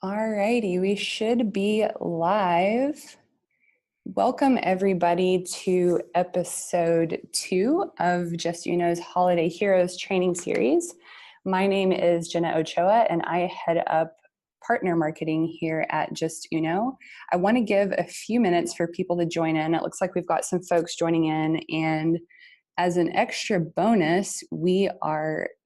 Alrighty, we should be live. Welcome everybody to episode 2 of Justuno's Holiday Heroes training series. My name is Jenna Ochoa and I head up partner marketing here at Justuno. I want to give a few minutes for people to join in. It looks like we've got some folks joining in, and as an extra bonus, we're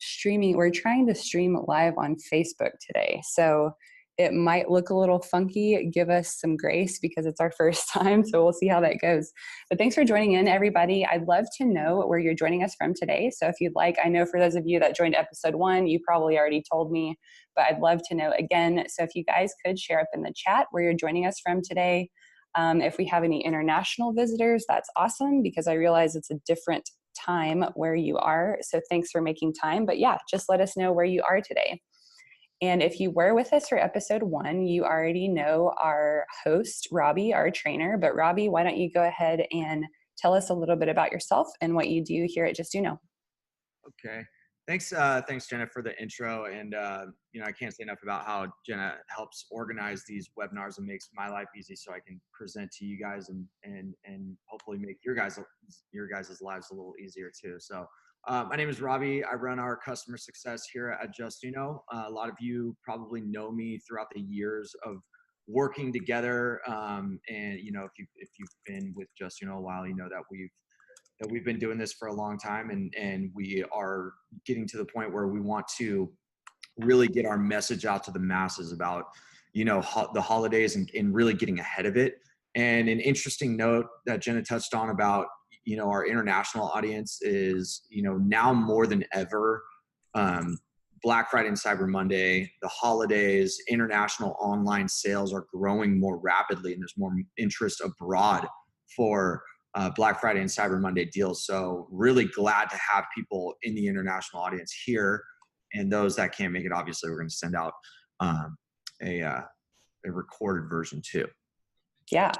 trying to stream live on Facebook today. So it might look a little funky. Give us some grace because it's our first time, so we'll see how that goes. But thanks for joining in, everybody. I'd love to know where you're joining us from today. So if you'd like, I know for those of you that joined episode 1, you probably already told me, but I'd love to know again. So if you guys could share up in the chat where you're joining us from today. If we have any international visitors, that's awesome because I realize it's a different time where you are. So thanks for making time. But yeah, just let us know where you are today. And if you were with us for episode 1, you already know our host, Robbie, our trainer. But Robbie, why don't you go ahead and tell us a little bit about yourself and what you do here at Justuno. Okay. Thanks, Jenna, for the intro. And, I can't say enough about how Jenna helps organize these webinars and makes my life easy so I can present to you guys and hopefully make your guys' lives a little easier too. So my name is Robbie. I run our customer success here at Justuno. A lot of you probably know me throughout the years of working together. And, if you've been with Justuno a while, you know that we've been doing this for a long time, and we are getting to the point where we want to really get our message out to the masses about, the holidays and really getting ahead of it. And an interesting note that Jenna touched on about, our international audience is, now more than ever, Black Friday and Cyber Monday, the holidays, international online sales are growing more rapidly, and there's more interest abroad for Black Friday and Cyber Monday deals. So really glad to have people in the international audience here, and those that can't make it, obviously we're going to send out a recorded version too. Yeah.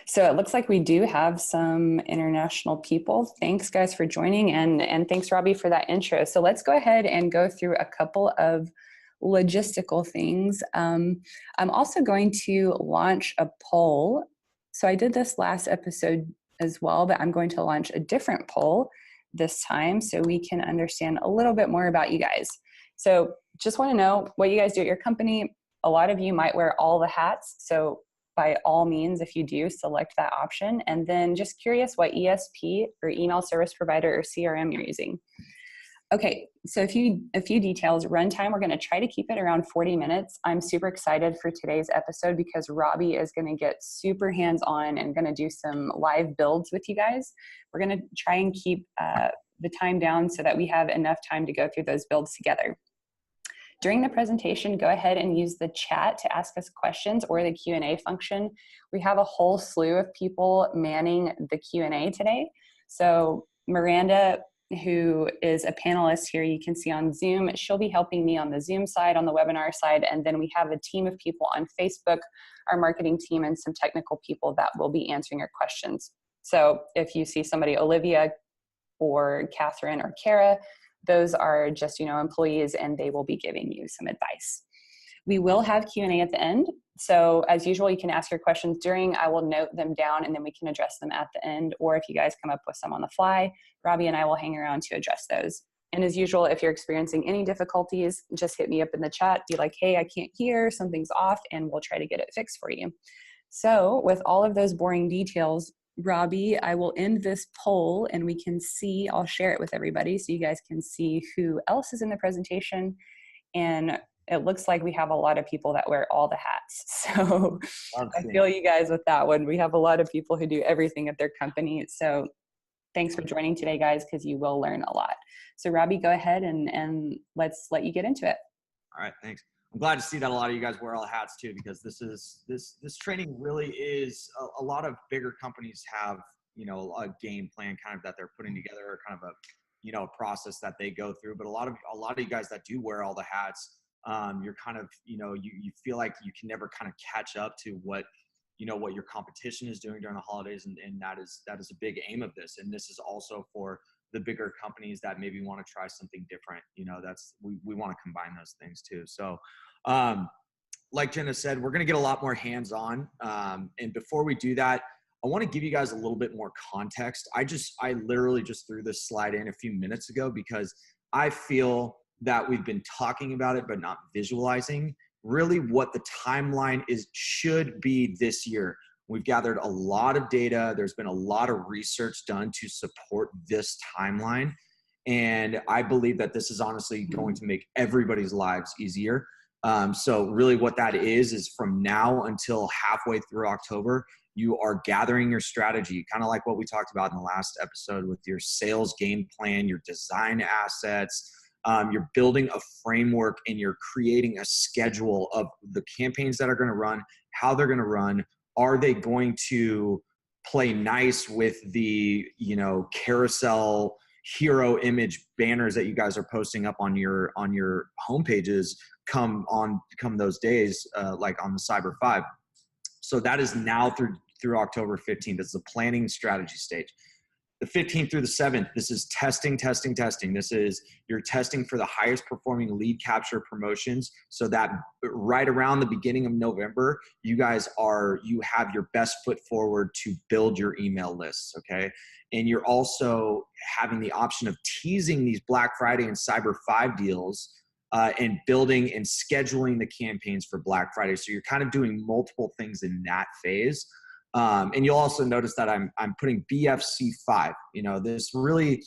So it looks like we do have some international people. Thanks guys for joining, and thanks Robbie for that intro. So let's go ahead and go through a couple of logistical things. I'm also going to launch a poll. So I did this last episode as well, but I'm going to launch a different poll this time so we can understand a little bit more about you guys. So just want to know what you guys do at your company. A lot of you might wear all the hats. So by all means, if you do, select that option. And then just curious what ESP or email service provider or CRM you're using. Okay, so a few details. Runtime, we're going to try to keep it around 40 minutes. I'm super excited for today's episode because Robbie is going to get super hands-on and going to do some live builds with you guys. We're going to try and keep the time down so that we have enough time to go through those builds together. During the presentation, go ahead and use the chat to ask us questions or the Q&A function. We have a whole slew of people manning the Q&A today. So Miranda, who is a panelist here, you can see on Zoom, she'll be helping me on the Zoom side, on the webinar side, and then we have a team of people on Facebook, our marketing team, and some technical people that will be answering your questions. So if you see somebody, Olivia or Catherine or Kara, those are Justuno employees, and they will be giving you some advice. We will have Q&A at the end. So as usual, you can ask your questions during. I will note them down, and then we can address them at the end. Or if you guys come up with some on the fly, Robbie and I will hang around to address those. And as usual, if you're experiencing any difficulties, just hit me up in the chat. Be like, hey, I can't hear, something's off, and we'll try to get it fixed for you. So with all of those boring details, Robbie, I will end this poll and we can see, I'll share it with everybody so you guys can see who else is in the presentation. And it looks like we have a lot of people that wear all the hats. So I feel you guys with that one. We have a lot of people who do everything at their company. So thanks for joining today, guys, because you will learn a lot. So Robbie, go ahead and let's let you get into it. All right, thanks. I'm glad to see that a lot of you guys wear all hats too, because this training really is a lot of bigger companies have, a game plan kind of that they're putting together, or kind of a, a process that they go through. But a lot of you guys that do wear all the hats, you're kind of, you feel like you can never kind of catch up to what your competition is doing during the holidays. And that is a big aim of this. And this is also for the bigger companies that maybe want to try something different. We want to combine those things too. So like Jenna said, we're going to get a lot more hands-on. And before we do that, I want to give you guys a little bit more context. I literally just threw this slide in a few minutes ago because I feel that we've been talking about it, but not visualizing really what the timeline should be this year. We've gathered a lot of data. There's been a lot of research done to support this timeline. And I believe that this is honestly going to make everybody's lives easier. So really what that is from now until halfway through October, you are gathering your strategy, kind of like what we talked about in the last episode with your sales game plan, your design assets. You're building a framework and you're creating a schedule of the campaigns that are going to run, how they're going to run. Are they going to play nice with the, carousel hero image banners that you guys are posting up on your home pages come those days, like on the Cyber 5. So that is now through October 15th. This is the planning strategy stage. The 15th through the 7th, this is testing. This is you're testing for the highest performing lead capture promotions so that right around the beginning of November, you have your best foot forward to build your email lists, okay? And you're also having the option of teasing these Black Friday and Cyber 5 deals and building and scheduling the campaigns for Black Friday. So you're kind of doing multiple things in that phase. And you'll also notice that I'm putting BFC5. This really,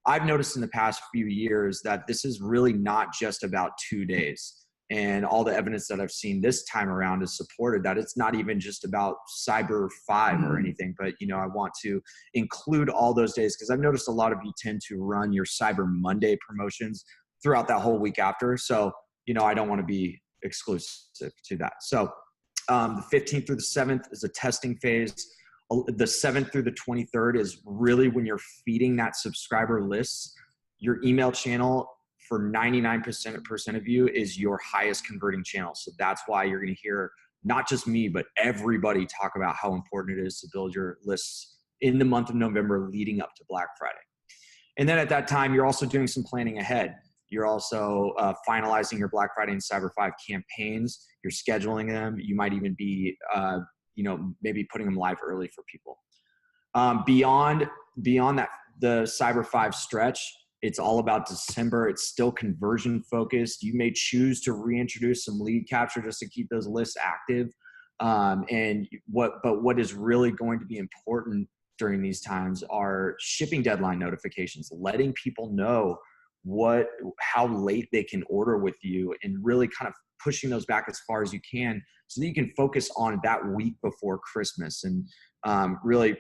I've noticed in the past few years that this is really not just about 2 days. And all the evidence that I've seen this time around is supported that it's not even just about Cyber 5 or anything, but I want to include all those days because I've noticed a lot of you tend to run your Cyber Monday promotions throughout that whole week after. So, I don't want to be exclusive to that. So the 15th through the 7th is a testing phase. The 7th through the 23rd is really when you're feeding that subscriber list. Your email channel for 99% of you is your highest converting channel. So that's why you're going to hear not just me, but everybody talk about how important it is to build your lists in the month of November leading up to Black Friday. And then at that time, you're also doing some planning ahead. You're also finalizing your Black Friday and Cyber 5 campaigns. You're scheduling them. You might even be, maybe putting them live early for people. Beyond that, the Cyber 5 stretch, it's all about December. It's still conversion focused. You may choose to reintroduce some lead capture just to keep those lists active. But what is really going to be important during these times are shipping deadline notifications, letting people know how late they can order with you and really kind of pushing those back as far as you can so that you can focus on that week before Christmas. And really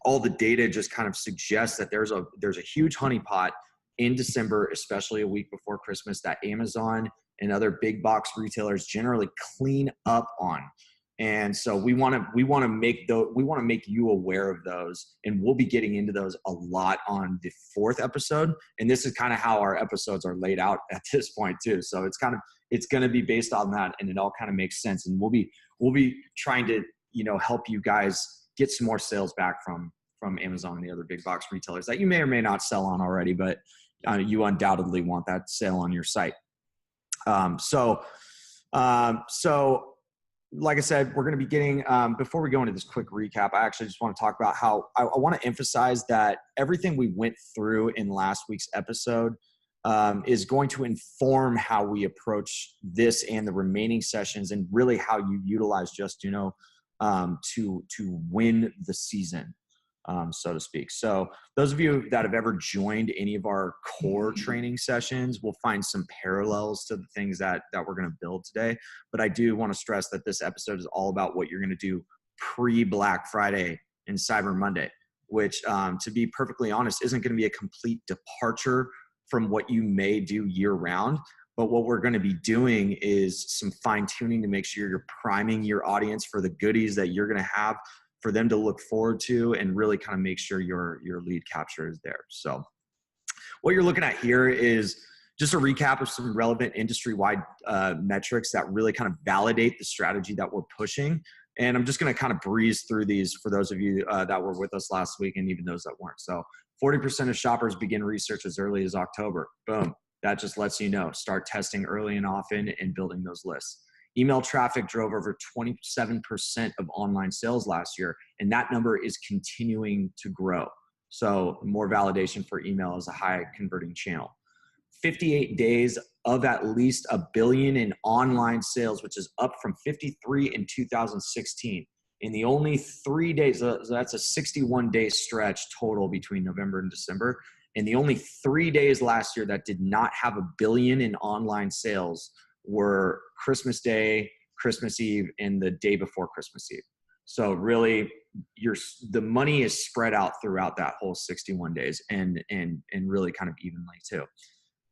all the data just kind of suggests that there's a huge honeypot in December, especially a week before Christmas, that Amazon and other big box retailers generally clean up on. And so we want to make you aware of those, and we'll be getting into those a lot on the 4th episode. And this is kind of how our episodes are laid out at this point too. So it's going to be based on that, and it all kind of makes sense. And we'll be trying to help you guys get some more sales back from Amazon and the other big box retailers that you may or may not sell on already, but you undoubtedly want that sale on your site. So like I said, we're going to be getting, before we go into this quick recap, I actually just want to talk about how I want to emphasize that everything we went through in last week's episode is going to inform how we approach this and the remaining sessions, and really how you utilize Justuno to win the season, so to speak. So those of you that have ever joined any of our core training sessions will find some parallels to the things that we're going to build today. But I do want to stress that this episode is all about what you're going to do pre-Black Friday and Cyber Monday, which, to be perfectly honest, isn't going to be a complete departure from what you may do year round. But what we're going to be doing is some fine tuning to make sure you're priming your audience for the goodies that you're going to have for them to look forward to, and really kind of make sure your lead capture is there. So what you're looking at here is just a recap of some relevant industry-wide metrics that really kind of validate the strategy that we're pushing. And I'm just going to kind of breeze through these for those of you that were with us last week, and even those that weren't. So 40% of shoppers begin research as early as October. Boom. That just lets you know. Start testing early and often and building those lists. Email traffic drove over 27% of online sales last year, and that number is continuing to grow. So more validation for email as a high converting channel. 58 days of at least $1 billion in online sales, which is up from 53 in 2016. In the only 3 days, that's a 61-day stretch total between November and December. In the only 3 days last year that did not have $1 billion in online sales were Christmas Day, Christmas Eve, and the day before Christmas Eve. So really, the money is spread out throughout that whole 61 days, and really kind of evenly too.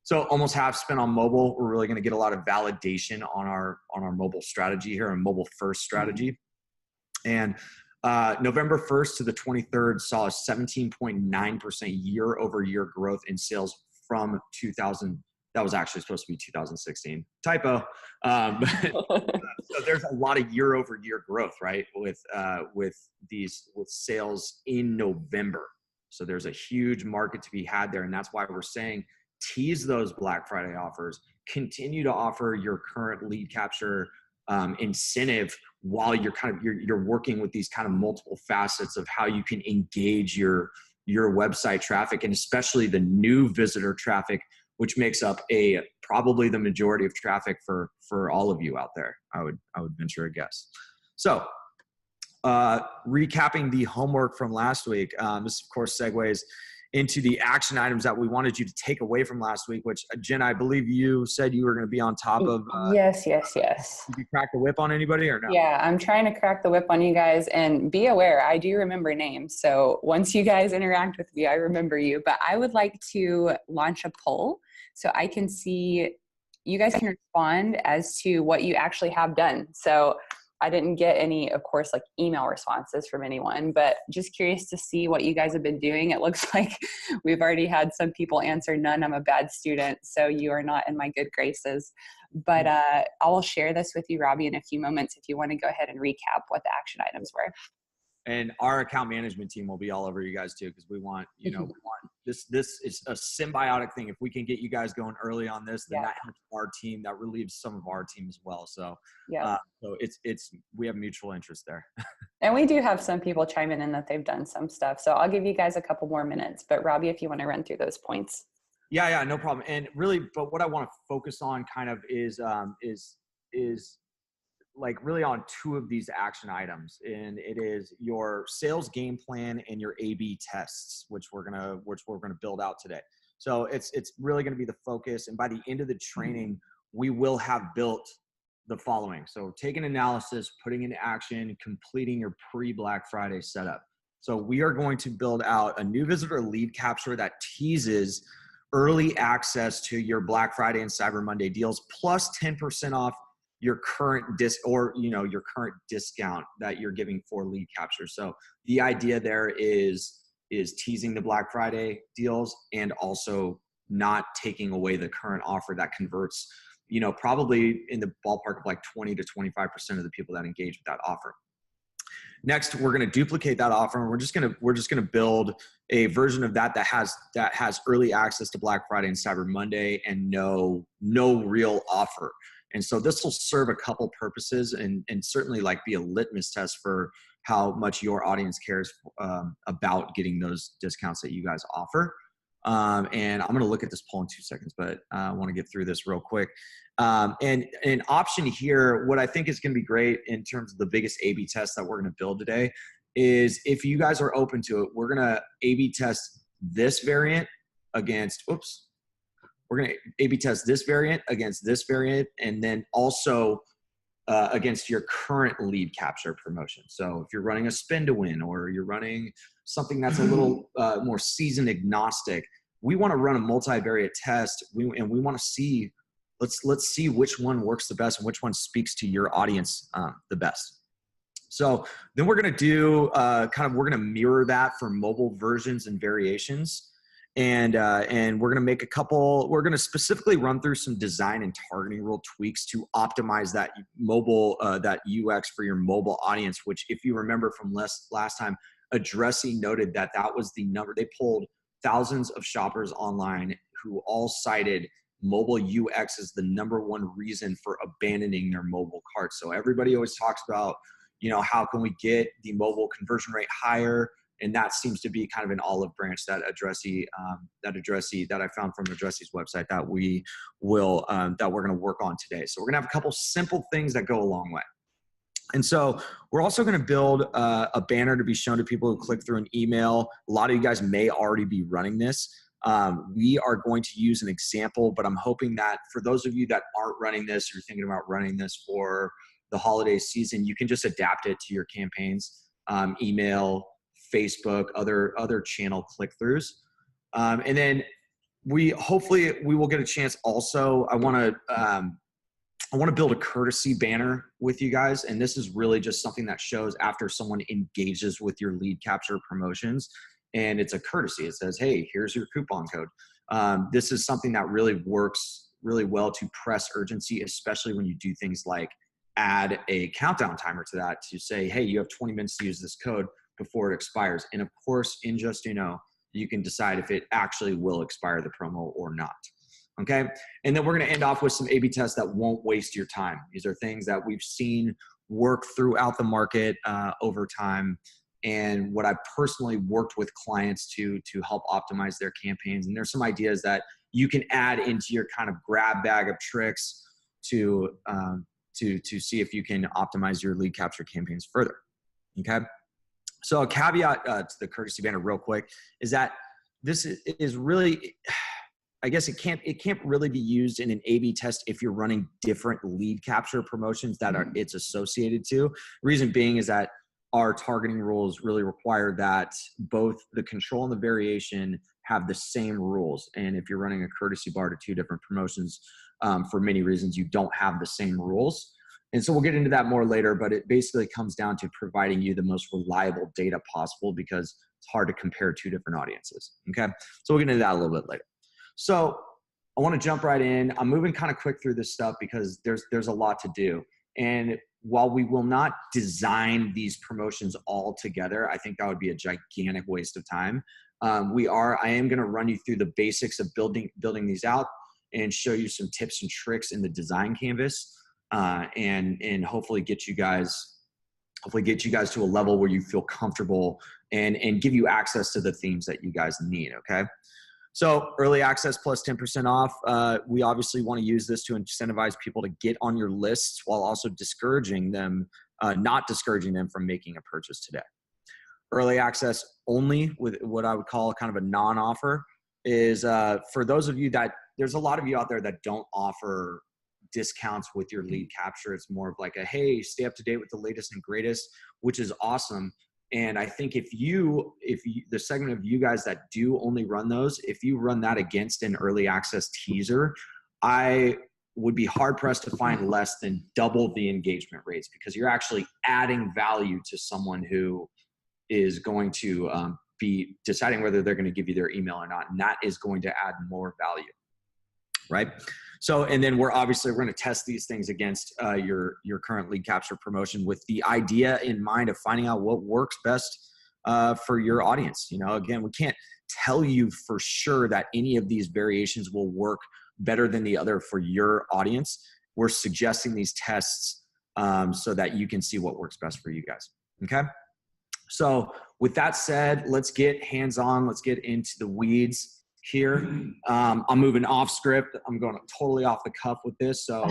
So almost half spent on mobile. We're really going to get a lot of validation on our mobile strategy here, a mobile first strategy. And November 1st to the 23rd saw a 17.9% year over year growth in sales from 2000. That was actually supposed to be 2016. Typo. So there's a lot of year over year growth, right? With sales in November. So there's a huge market to be had there. And that's why we're saying tease those Black Friday offers, continue to offer your current lead capture incentive while you're working with these kind of multiple facets of how you can engage your website traffic, and especially the new visitor traffic, which makes up probably the majority of traffic for all of you out there. I would venture a guess. So recapping the homework from last week, this of course segues into the action items that we wanted you to take away from last week, which Jen, I believe you said you were going to be on top of. Yes. Did you crack the whip on anybody or no? Yeah, I'm trying to crack the whip on you guys, and be aware, I do remember names. So once you guys interact with me, I remember you, but I would like to launch a poll so I can see, you guys can respond as to what you actually have done. So I didn't get any, of course, like email responses from anyone, but just curious to see what you guys have been doing. It looks like we've already had some people answer none. I'm a bad student, so you are not in my good graces. But I will share this with you, Robbie, in a few moments if you want to go ahead and recap what the action items were. And our account management team will be all over you guys too, because we want this is a symbiotic thing. If we can get you guys going early on this, then that helps our team. That relieves some of our team as well. So so we have mutual interest there. And we do have some people chiming in that they've done some stuff. So I'll give you guys a couple more minutes. But Robbie, if you want to run through those points. Yeah, no problem. And really, but what I want to focus on kind of is like really on two of these action items, and it is your sales game plan and your A/B tests, which we're gonna build out today. So it's really gonna be the focus, and by the end of the training, we will have built the following. So taking analysis, putting into action, completing your pre-Black Friday setup. So we are going to build out a new visitor lead capture that teases early access to your Black Friday and Cyber Monday deals, plus 10% off your current your current discount that you're giving for lead capture. So the idea there is teasing the Black Friday deals and also not taking away the current offer that converts, probably in the ballpark of like 20 to 25% of the people that engage with that offer. Next, we're going to duplicate that offer, and we're just going to build a version of that has early access to Black Friday and Cyber Monday and no real offer. And so this will serve a couple purposes and certainly like be a litmus test for how much your audience cares about getting those discounts that you guys offer. And I'm going to look at this poll in 2 seconds, but I want to get through this real quick. And an option here, what I think is going to be great in terms of the biggest A/B test that we're going to build today is, if you guys are open to it, we're going to A/B test this variant against, we're going to A/B test this variant against this variant, and then also against your current lead capture promotion. So if you're running a spin to win, or you're running something that's a little more season agnostic, we want to run a multivariate test. We want to see, let's see which one works the best and which one speaks to your audience the best. So then we're going to do we're going to mirror that for mobile versions and variations. And we're going to we're going to specifically run through some design and targeting rule tweaks to optimize that mobile, that UX for your mobile audience, which, if you remember from last time, Addressee noted that was the number. They polled thousands of shoppers online who all cited mobile UX is the #1 reason for abandoning their mobile cart. So everybody always talks about, how can we get the mobile conversion rate higher? And that seems to be kind of an olive branch that that I found from Addressy's website that we're going to work on today. So we're going to have a couple simple things that go a long way. And so we're also going to build a banner to be shown to people who click through an email. A lot of you guys may already be running this. We are going to use an example, but I'm hoping that for those of you that aren't running this or thinking about running this for the holiday season, you can just adapt it to your campaigns, email, Facebook, other channel click-throughs. And then hopefully we will get a chance also. I want to build a courtesy banner with you guys. And this is really just something that shows after someone engages with your lead capture promotions. And it's a courtesy. It says, hey, here's your coupon code. This is something that really works really well to press urgency, especially when you do things like add a countdown timer to that to say, hey, you have 20 minutes to use this code before it expires. And of course, in Justuno, you can decide if it actually will expire the promo or not. Okay. And then we're going to end off with some A/B tests that won't waste your time. These are things that we've seen work throughout the market over time, and what I've personally worked with clients to help optimize their campaigns. And there's some ideas that you can add into your kind of grab bag of tricks to see if you can optimize your lead capture campaigns further. Okay. So a caveat to the courtesy banner real quick is that this is really, I guess it can't really be used in an A/B test if you're running different lead capture promotions that it's associated to. Reason being is that our targeting rules really require that both the control and the variation have the same rules. And if you're running a courtesy bar to 2 different promotions, for many reasons, you don't have the same rules. And so we'll get into that more later, but it basically comes down to providing you the most reliable data possible because it's hard to compare 2 different audiences. Okay. So we'll get into that a little bit later. So I want to jump right in. I'm moving kind of quick through this stuff because there's a lot to do. And while we will not design these promotions all together, I think that would be a gigantic waste of time. I am going to run you through the basics of building these out and show you some tips and tricks in the design canvas, and hopefully get you guys to a level where you feel comfortable and give you access to the themes that you guys need. Okay. So early access plus 10% off. We obviously want to use this to incentivize people to get on your lists while also not discouraging them from making a purchase today. Early access only with what I would call kind of a non-offer is for those of you there's a lot of you out there that don't offer discounts with your lead capture. It's more of like a, hey, stay up to date with the latest and greatest, which is awesome. And I think if the segment of you guys that do only run those, if you run that against an early access teaser, I would be hard pressed to find less than double the engagement rates because you're actually adding value to someone who is going to be deciding whether they're going to give you their email or not. And that is going to add more value. Right. So, and then we're going to test these things against your current lead capture promotion with the idea in mind of finding out what works best for your audience. Again, we can't tell you for sure that any of these variations will work better than the other for your audience. We're suggesting these tests so that you can see what works best for you guys. Okay. So with that said, let's get hands-on. Let's get into the weeds here. I'm moving off script. I'm going totally off the cuff with this. So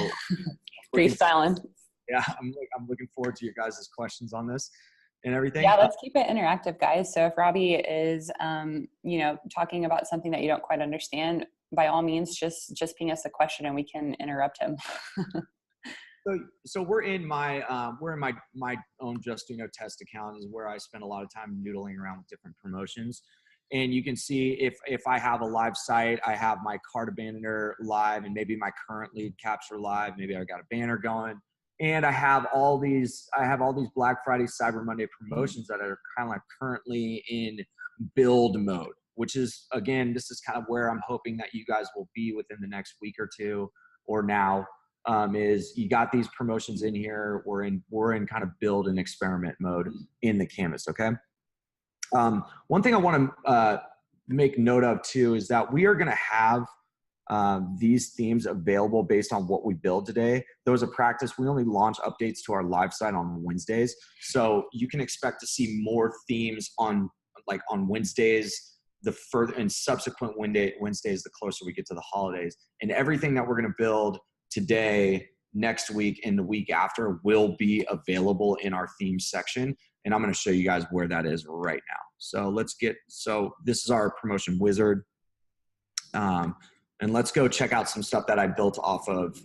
freestyling. Yeah, I'm looking forward to your guys' questions on this and everything. Yeah, let's keep it interactive, guys. So if Robbie is, talking about something that you don't quite understand, by all means, just ping us a question and we can interrupt him. So we're in my own Justuno test account is where I spend a lot of time noodling around with different promotions. And you can see if I have a live site, I have my cart abandoner live and maybe my current lead capture live. Maybe I've got a banner going, and I have all these Black Friday, Cyber Monday promotions that are kind of like currently in build mode, which is, again, this is kind of where I'm hoping that you guys will be within the next week or two or now. Is you got these promotions in here. We're in kind of build and experiment mode in the canvas. Okay. One thing I want to make note of too is that we are going to have these themes available based on what we build today. Though as a practice, we only launch updates to our live site on Wednesdays. So you can expect to see more themes on Wednesdays, the further and subsequent Wednesdays, the closer we get to the holidays. And everything that we're going to build today, next week, and the week after will be available in our theme section. And I'm going to show you guys where that is right now. So this is our promotion wizard. And let's go check out some stuff that I built off of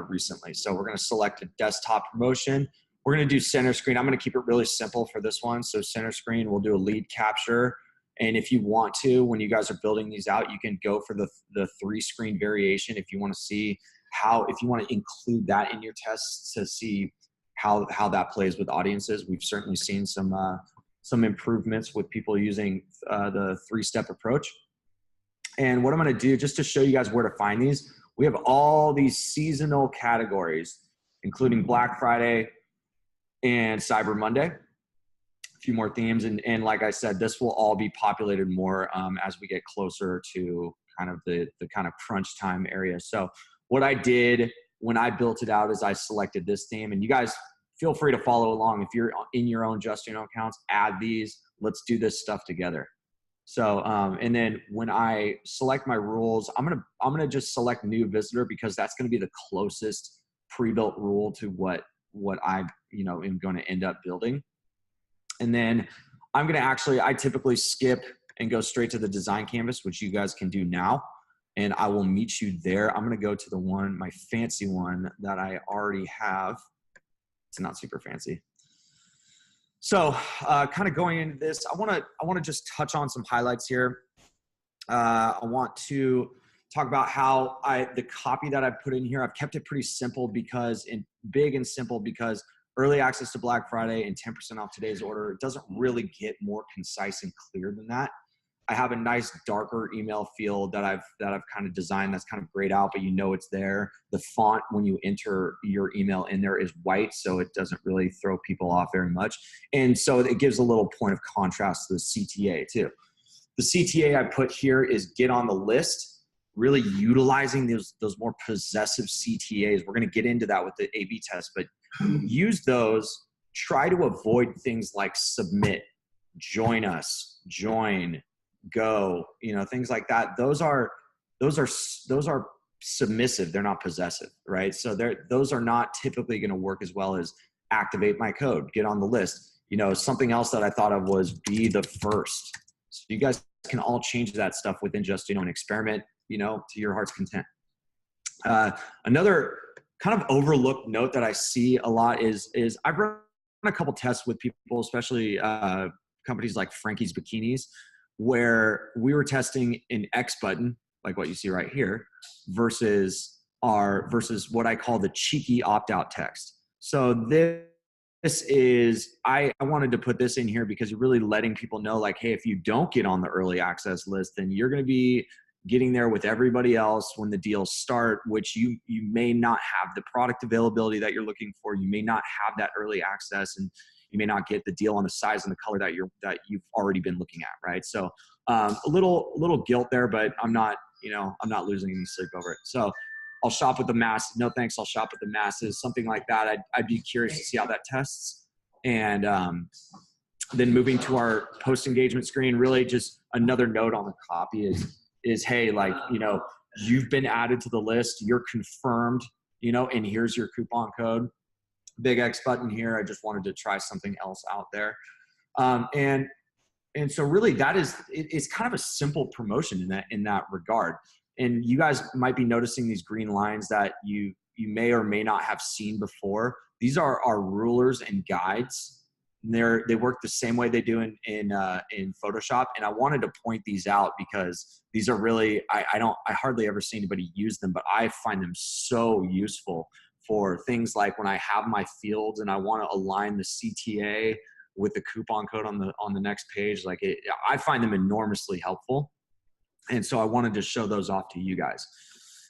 recently. So we're going to select a desktop promotion. We're going to do center screen. I'm going to keep it really simple for this one. So center screen, we'll do a lead capture. And if you want to, when you guys are building these out, you can go for the 3-screen variation if you want to see if you want to include that in your tests to see how that plays with audiences. We've certainly seen some improvements with people using the 3-step approach. And what I'm going to do, just to show you guys where to find these, we have all these seasonal categories, including Black Friday and Cyber Monday. A few more themes. And like I said, this will all be populated more as we get closer to kind of the kind of crunch time area. So what I did when I built it out is I selected this theme. And you guys feel free to follow along. If you're in your own Justuno accounts, add these. Let's do this stuff together. So, and then when I select my rules, I'm gonna just select new visitor because that's gonna be the closest pre-built rule to what I am going to end up building. And then I'm gonna I typically skip and go straight to the design canvas, which you guys can do now. And I will meet you there. I'm gonna go to my fancy one that I already have. It's not super fancy. So kind of going into this, I want to just touch on some highlights here. I want to talk about how the copy that I've put in here, I've kept it pretty simple big and simple because early access to Black Friday and 10% off today's order, it doesn't really get more concise and clear than that. I have a nice darker email field that I've kind of designed that's kind of grayed out, but it's there. The font when you enter your email in there is white, so it doesn't really throw people off very much. And so it gives a little point of contrast to the CTA too. The CTA I put here is get on the list, really utilizing those more possessive CTAs. We're going to get into that with the A/B test, but use those. Try to avoid things like submit, join us, join, go, things like that. Those are submissive. They're not possessive, right? So those are not typically going to work as well as activate my code, get on the list. Something else that I thought of was be the first. So you guys can all change that stuff within Justuno and experiment, to your heart's content. Another kind of overlooked note that I see a lot is I've run a couple tests with people, especially companies like Frankie's Bikinis, where we were testing an X button, like what you see right here, versus what I call the cheeky opt-out text. So this is, I wanted to put this in here because you're really letting people know, like, hey, if you don't get on the early access list, then you're going to be getting there with everybody else when the deals start, which you may not have the product availability that you're looking for. You may not have that early access, and you may not get the deal on the size and the color that you've already been looking at, right? So a little guilt there, but I'm not losing any sleep over it. So I'll shop with the masses. No thanks, I'll shop with the masses. Something like that. I'd be curious to see how that tests. And then moving to our post engagement screen, really just another note on the copy is hey, you've been added to the list, you're confirmed, and here's your coupon code. Big X button here. I just wanted to try something else out there. And so really it's kind of a simple promotion in that regard. And you guys might be noticing these green lines that you may or may not have seen before. These are our rulers and guides. And they work the same way they do in Photoshop. And I wanted to point these out because these are really, I hardly ever see anybody use them, but I find them so useful for things like when I have my fields and I want to align the CTA with the coupon code on the next page. I find them enormously helpful. And so I wanted to show those off to you guys.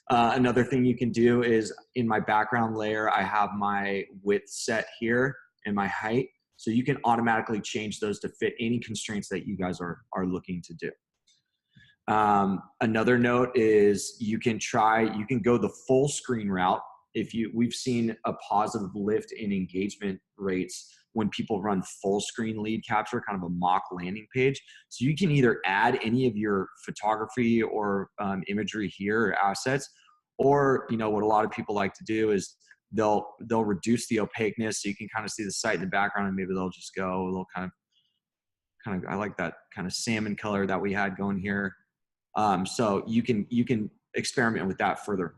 Another thing you can do is in my background layer, I have my width set here and my height. So you can automatically change those to fit any constraints that you guys are looking to do. Another note is you can go the full screen route. We've seen a positive lift in engagement rates when people run full screen lead capture, kind of a mock landing page. So you can either add any of your photography or imagery here or assets, or, you know, what a lot of people like to do is they'll reduce the opaqueness so you can kind of see the site in the background, and maybe they'll just go a little kind of, I like that kind of salmon color that we had going here. So you can experiment with that further.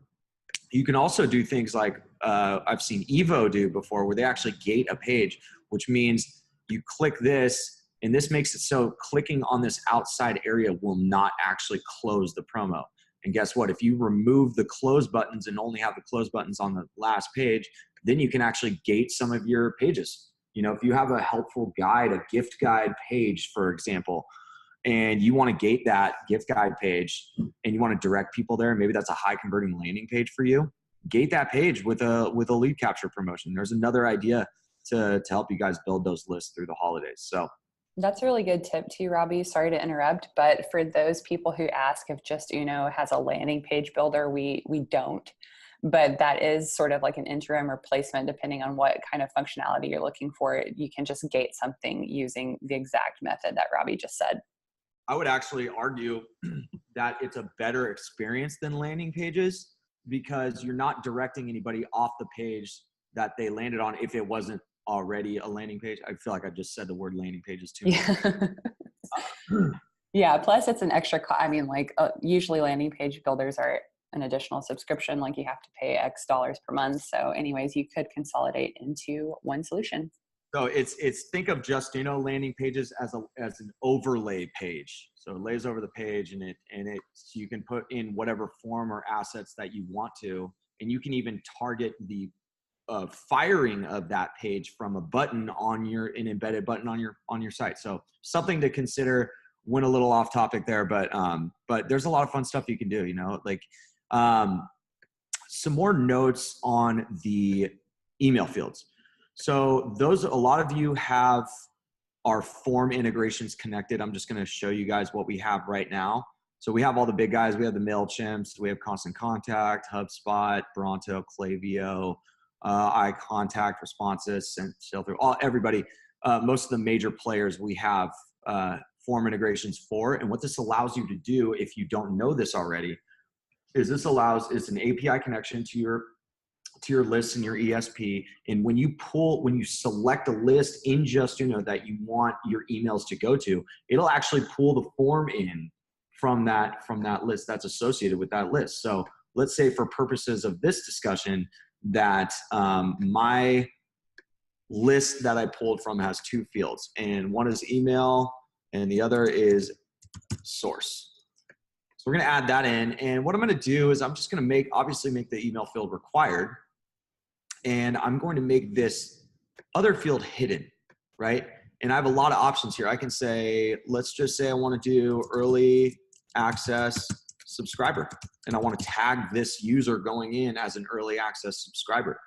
You can also do things like I've seen Evo do before, where they actually gate a page, which means you click this, and this makes it so clicking on this outside area will not actually close the promo. And guess what? If you remove the close buttons and only have the close buttons on the last page, then you can actually gate some of your pages. You know, if you have a helpful guide, a gift guide page, for example, and you want to gate that gift guide page and you want to direct people there, maybe that's a high converting landing page for you, gate that page with a lead capture promotion. There's another idea to help you guys build those lists through the holidays. So that's a really good tip too, Robbie. Sorry to interrupt, but for those people who ask if Justuno has a landing page builder, we don't. But that is sort of like an interim replacement depending on what kind of functionality you're looking for. You can just gate something using the exact method that Robbie just said. I would actually argue that it's a better experience than landing pages, because you're not directing anybody off the page that they landed on if it wasn't already a landing page. I feel like I just said the word landing pages too. Yeah. Yeah. Plus it's an extra I mean, like usually landing page builders are an additional subscription. Like you have to pay X dollars per month. So anyways, you could consolidate into one solution. So it's think of Justuno landing pages as an overlay page. So it lays over the page, and you can put in whatever form or assets that you want to, and you can even target the firing of that page from a button on an embedded button on your site. So something to consider. Went a little off topic there, but there's a lot of fun stuff you can do. You know, like some more notes on the email fields. So a lot of you have our form integrations connected. I'm just going to show you guys what we have right now. So we have all the big guys. We have the MailChimps. We have Constant Contact, HubSpot, Bronto, Klaviyo, iContact, Responses, and everybody. Most of the major players we have form integrations for. And what this allows you to do, if you don't know this already, is it's an API connection to your lists in your ESP. And when you select a list in Justuno that you want your emails to go to, it'll actually pull the form in from that list that's associated with that list. So let's say for purposes of this discussion that my list that I pulled from has two fields, and one is email and the other is source. So we're going to add that in. And what I'm going to do is I'm just going to obviously make the email field required. And I'm going to make this other field hidden, right? And I have a lot of options here. I can say, let's just say I want to do early access subscriber, and I want to tag this user going in as an early access subscriber.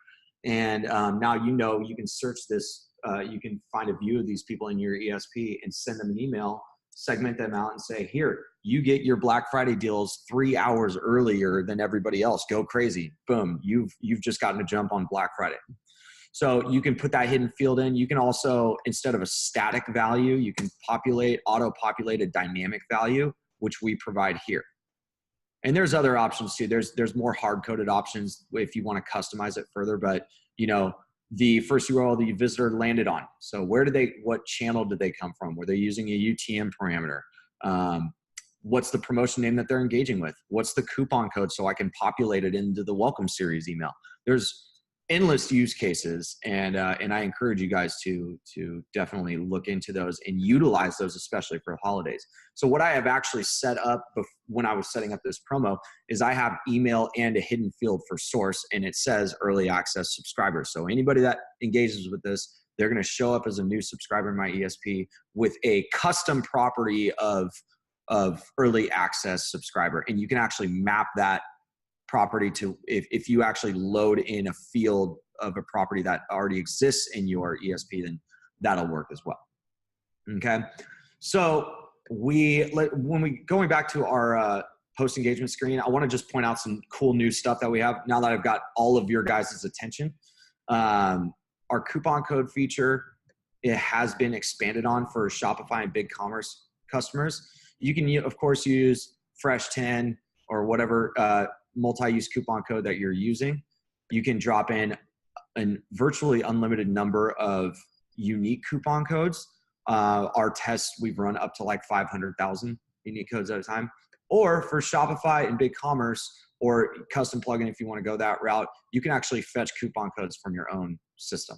And now you can search this. You can find a view of these people in your ESP and send them an email, segment them out, and say, here, you get your Black Friday deals 3 hours earlier than everybody else. Go crazy. Boom. You've just gotten a jump on Black Friday. So you can put that hidden field in. You can also, instead of a static value, you can auto-populate a dynamic value, which we provide here. And there's other options too. There's more hard-coded options if you want to customize it further, but the first URL the visitor landed on. So what channel did they come from? Were they using a UTM parameter? What's the promotion name that they're engaging with? What's the coupon code so I can populate it into the welcome series email? There's endless use cases, and I encourage you guys to definitely look into those and utilize those, especially for holidays. So what I have actually set up when I was setting up this promo is I have email and a hidden field for source, and it says early access subscribers. So anybody that engages with this, they're going to show up as a new subscriber in my ESP with a custom property of early access subscriber, and you can actually map that property to if you actually load in a field of a property that already exists in your ESP, then that'll work as well. Okay. So when we going back to our post engagement screen, I want to just point out some cool new stuff that we have now that I've got all of your guys' attention. Our coupon code feature, it has been expanded on for Shopify and BigCommerce customers. You can, of course, use Fresh 10 or whatever multi-use coupon code that you're using. You can drop in a virtually unlimited number of unique coupon codes. Our tests, we've run up to like 500,000 unique codes at a time. Or for Shopify and BigCommerce or custom plugin, if you want to go that route, you can actually fetch coupon codes from your own system.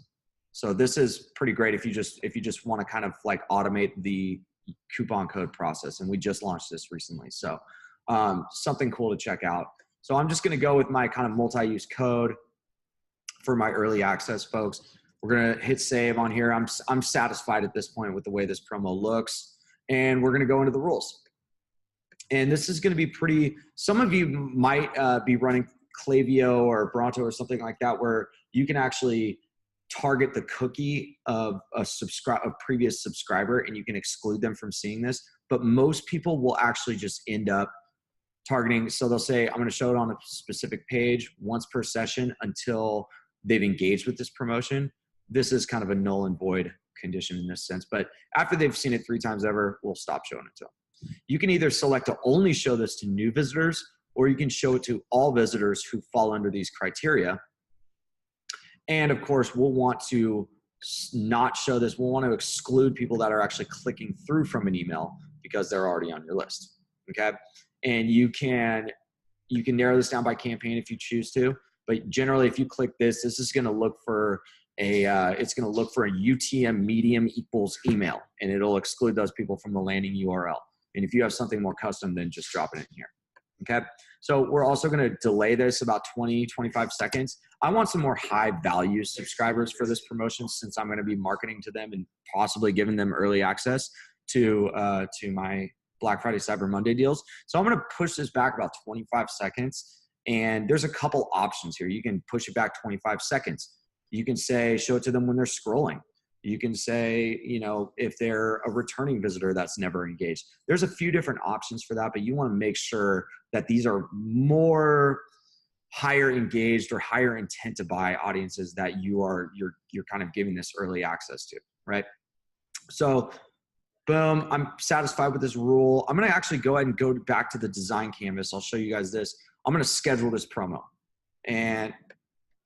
So this is pretty great if you just want to kind of like automate the coupon code process. And we just launched this recently. So something cool to check out. So I'm just going to go with my kind of multi-use code for my early access folks. We're going to hit save on here. I'm satisfied at this point with the way this promo looks. And we're going to go into the rules. And this is going to be pretty, some of you might be running Klaviyo or Bronto or something like that, where you can actually target the cookie of a previous subscriber and you can exclude them from seeing this. But most people will actually just end up targeting. So they'll say, I'm going to show it on a specific page once per session until they've engaged with this promotion. This is kind of a null and void condition in this sense. But after they've seen it 3 times ever, we'll stop showing it to them. You can either select to only show this to new visitors, or you can show it to all visitors who fall under these criteria. And of course, we'll want to not show this. We'll want to exclude people that are actually clicking through from an email because they're already on your list. Okay. And you can narrow this down by campaign if you choose to, but generally if you click this, this is going to look for it's going to look for a UTM medium equals email, and it'll exclude those people from the landing URL. And if you have something more custom, then just drop it in here. Okay. So we're also going to delay this about 20, 25 seconds. I want some more high value subscribers for this promotion, since I'm going to be marketing to them and possibly giving them early access to my Black Friday, Cyber Monday deals. So I'm going to push this back about 25 seconds. And there's a couple options here. You can push it back 25 seconds. You can say, show it to them when they're scrolling. You can say, you know, if they're a returning visitor that's never engaged. There's a few different options for that, but you want to make sure that these are more higher engaged or higher intent to buy audiences that you're kind of giving this early access to, right? So boom, I'm satisfied with this rule. I'm going to actually go ahead and go back to the design canvas. I'll show you guys this. I'm going to schedule this promo. And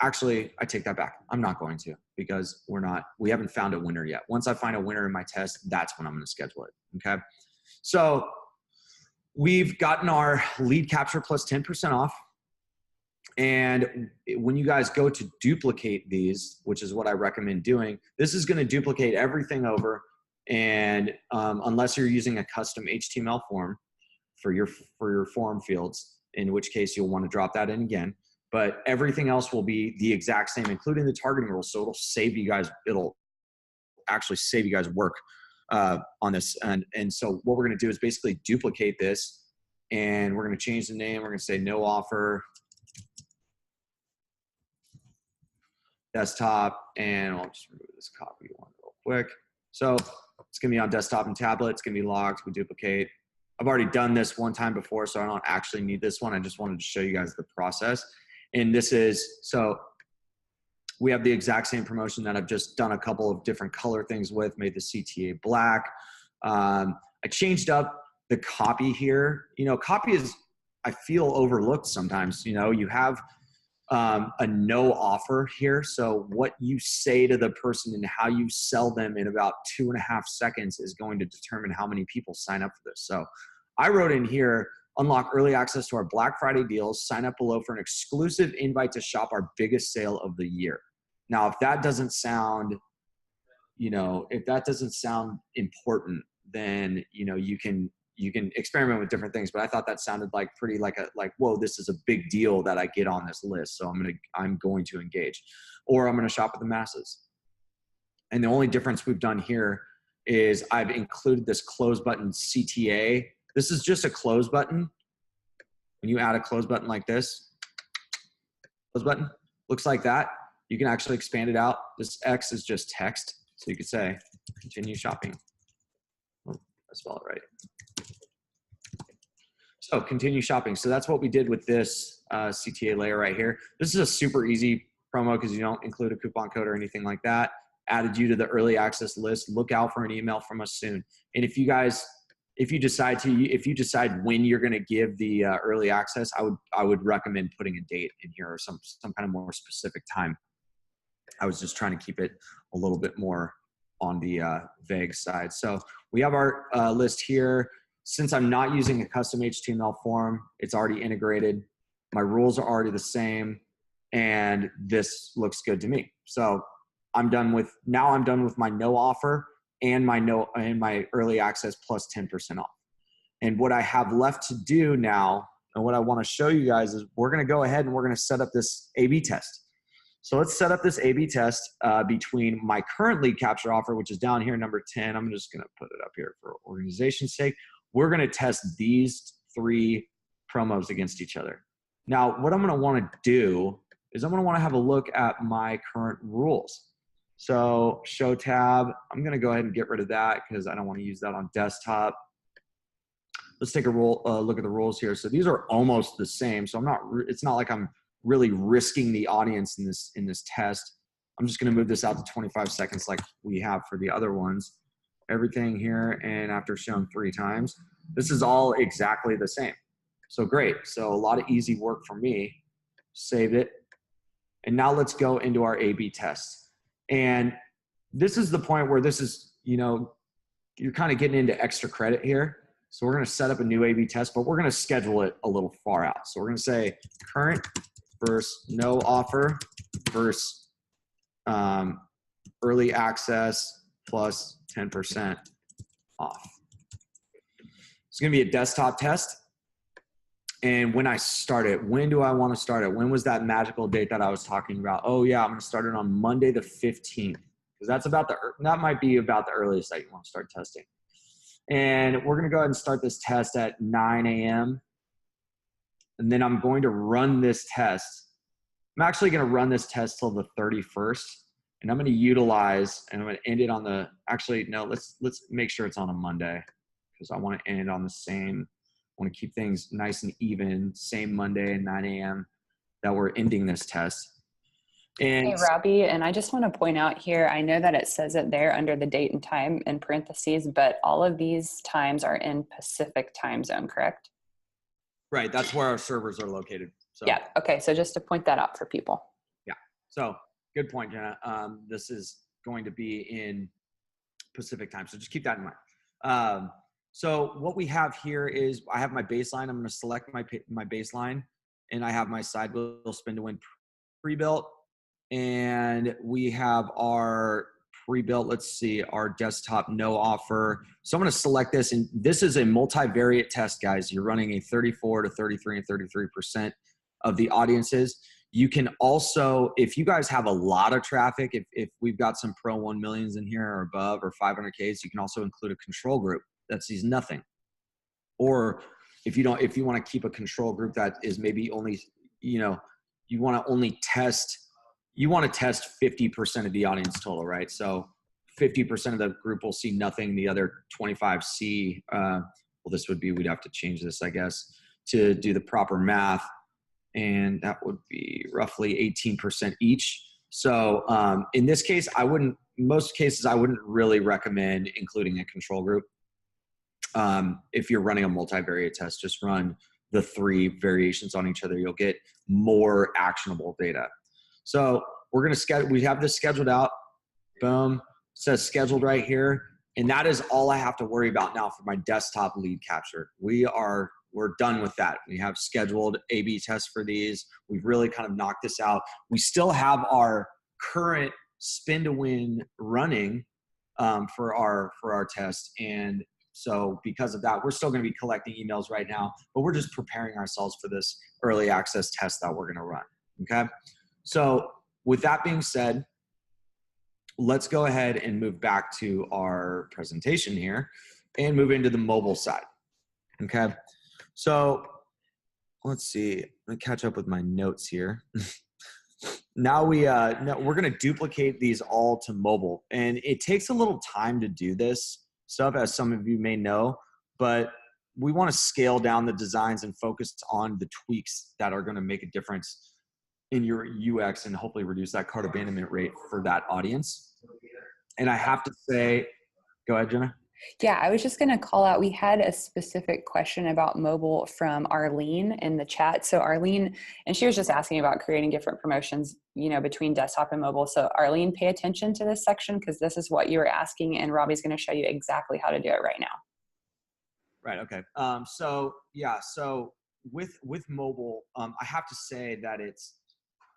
actually, I take that back. I'm not going to, because we haven't found a winner yet. Once I find a winner in my test, that's when I'm going to schedule it. Okay. So we've gotten our lead capture plus 10% off. And when you guys go to duplicate these, which is what I recommend doing, this is going to duplicate everything over. And unless you're using a custom HTML form for your form fields, in which case you'll want to drop that in again. But everything else will be the exact same, including the targeting rules. So it'll actually save you guys work on this. And so what we're going to do is basically duplicate this, and we're going to change the name. We're going to say no offer desktop, and I'll just remove this copy one real quick. So it's going to be on desktop and tablet. It's going to be locked. We duplicate. I've already done this one time before, so I don't actually need this one. I just wanted to show you guys the process. And this is, so we have the exact same promotion that I've just done a couple of different color things with, made the CTA black. I changed up the copy here. You know, copy is, I feel, overlooked sometimes. You know, you have a no offer here. So what you say to the person and how you sell them in about 2.5 seconds is going to determine how many people sign up for this. So I wrote in here, unlock early access to our Black Friday deals, sign up below for an exclusive invite to shop our biggest sale of the year. Now, if that doesn't sound, you know, if that doesn't sound important, then, you know, you can experiment with different things. But I thought that sounded like pretty like whoa, this is a big deal that I get on this list. So I'm going to engage, or I'm going to shop with the masses. And the only difference we've done here is I've included this close button CTA. This is just a close button. When you add a close button like this, close button looks like that. You can actually expand it out. This X is just text. So you could say, continue shopping. Oh, I spell it right. So continue shopping. So that's what we did with this CTA layer right here. This is a super easy promo because you don't include a coupon code or anything like that. Added you to the early access list. Look out for an email from us soon. And if you decide when you're going to give the early access, I would recommend putting a date in here or some kind of more specific time. I was just trying to keep it a little bit more on the vague side. So we have our list here. Since I'm not using a custom HTML form, it's already integrated. My rules are already the same, and this looks good to me. So I'm done with my no offer and my early access plus 10% off. And what I have left to do now, and what I want to show you guys, is we're going to go ahead and we're going to set up this A/B test. So let's set up this A/B test between my current lead capture offer, which is down here, number 10. I'm just going to put it up here for organization's sake. We're going to test these 3 promos against each other. Now, what I'm going to want to do is I'm going to want to have a look at my current rules. So show tab, I'm going to go ahead and get rid of that because I don't want to use that on desktop. Let's take a look at the rules here. So these are almost the same. So it's not like I'm really risking the audience in this test. I'm just going to move this out to 25 seconds like we have for the other ones. Everything here, and after shown 3 times, this is all exactly the same. So great. So a lot of easy work for me. Save it. And now let's go into our A/B test. And this is the point where this is, you're kind of getting into extra credit here. So we're going to set up a new A/B test, but we're going to schedule it a little far out. So we're going to say current versus no offer versus early access plus 10% off. It's going to be a desktop test. And when I start it, when do I want to start it? When was that magical date that I was talking about? Oh yeah, I'm going to start it on Monday the 15th. Because that might be about the earliest that you want to start testing. And we're going to go ahead and start this test at 9 a.m. And then I'm going to run this test. I'm actually going to run this test till the 31st. And I'm going to utilize, and I'm going to end it on the, actually, no, let's make sure it's on a Monday because I want to end on the same, I want to keep things nice and even, same Monday at 9 a.m. that we're ending this test. And hey, Robbie, and I just want to point out here, I know that it says it there under the date and time in parentheses, but all of these times are in Pacific time zone, correct? Right, that's where our servers are located. So yeah, okay, so just to point that out for people. Yeah, so good point, Jenna. This is going to be in Pacific time, so just keep that in mind. So what we have here is I have my baseline. I'm going to select my baseline, and I have my side wheel spin to win pre-built, and we have our pre-built, let's see, our desktop no offer. So I'm going to select this, and this is a multivariate test, guys. You're running a 34 to 33 and 33% of the audiences. You can also, if you guys have a lot of traffic, if we've got some pro 1 millions in here or above or 500Ks, you can also include a control group that sees nothing. Or if you want to keep a control group that is maybe only, you want to only test, you want to test 50% of the audience total, right? So 50% of the group will see nothing. The other 25 see, well, this would be, we'd have to change this, I guess, to do the proper math. And that would be roughly 18% each. So in this case, most cases, I wouldn't really recommend including a control group. If you're running a multivariate test, just run the 3 variations on each other. You'll get more actionable data. So we're going to we have this scheduled out. Boom. It says scheduled right here. And that is all I have to worry about now for my desktop lead capture. We're done with that. We have scheduled A/B tests for these. We've really kind of knocked this out. We still have our current spin to win running for our test. And so because of that, we're still going to be collecting emails right now, but we're just preparing ourselves for this early access test that we're going to run. Okay. So with that being said, let's go ahead and move back to our presentation here and move into the mobile side. Okay. So let's see, let me catch up with my notes here. Now we're going to duplicate these all to mobile, and it takes a little time to do this stuff, as some of you may know, but we want to scale down the designs and focus on the tweaks that are going to make a difference in your UX and hopefully reduce that cart abandonment rate for that audience. And I have to say, go ahead, Jenna. Yeah, I was just going to call out, we had a specific question about mobile from Arlene in the chat. So Arlene, and she was just asking about creating different promotions, you know, between desktop and mobile. So Arlene, pay attention to this section because this is what you were asking, and Robbie's going to show you exactly how to do it right now. Right. Okay. So yeah. So with mobile, I have to say that it's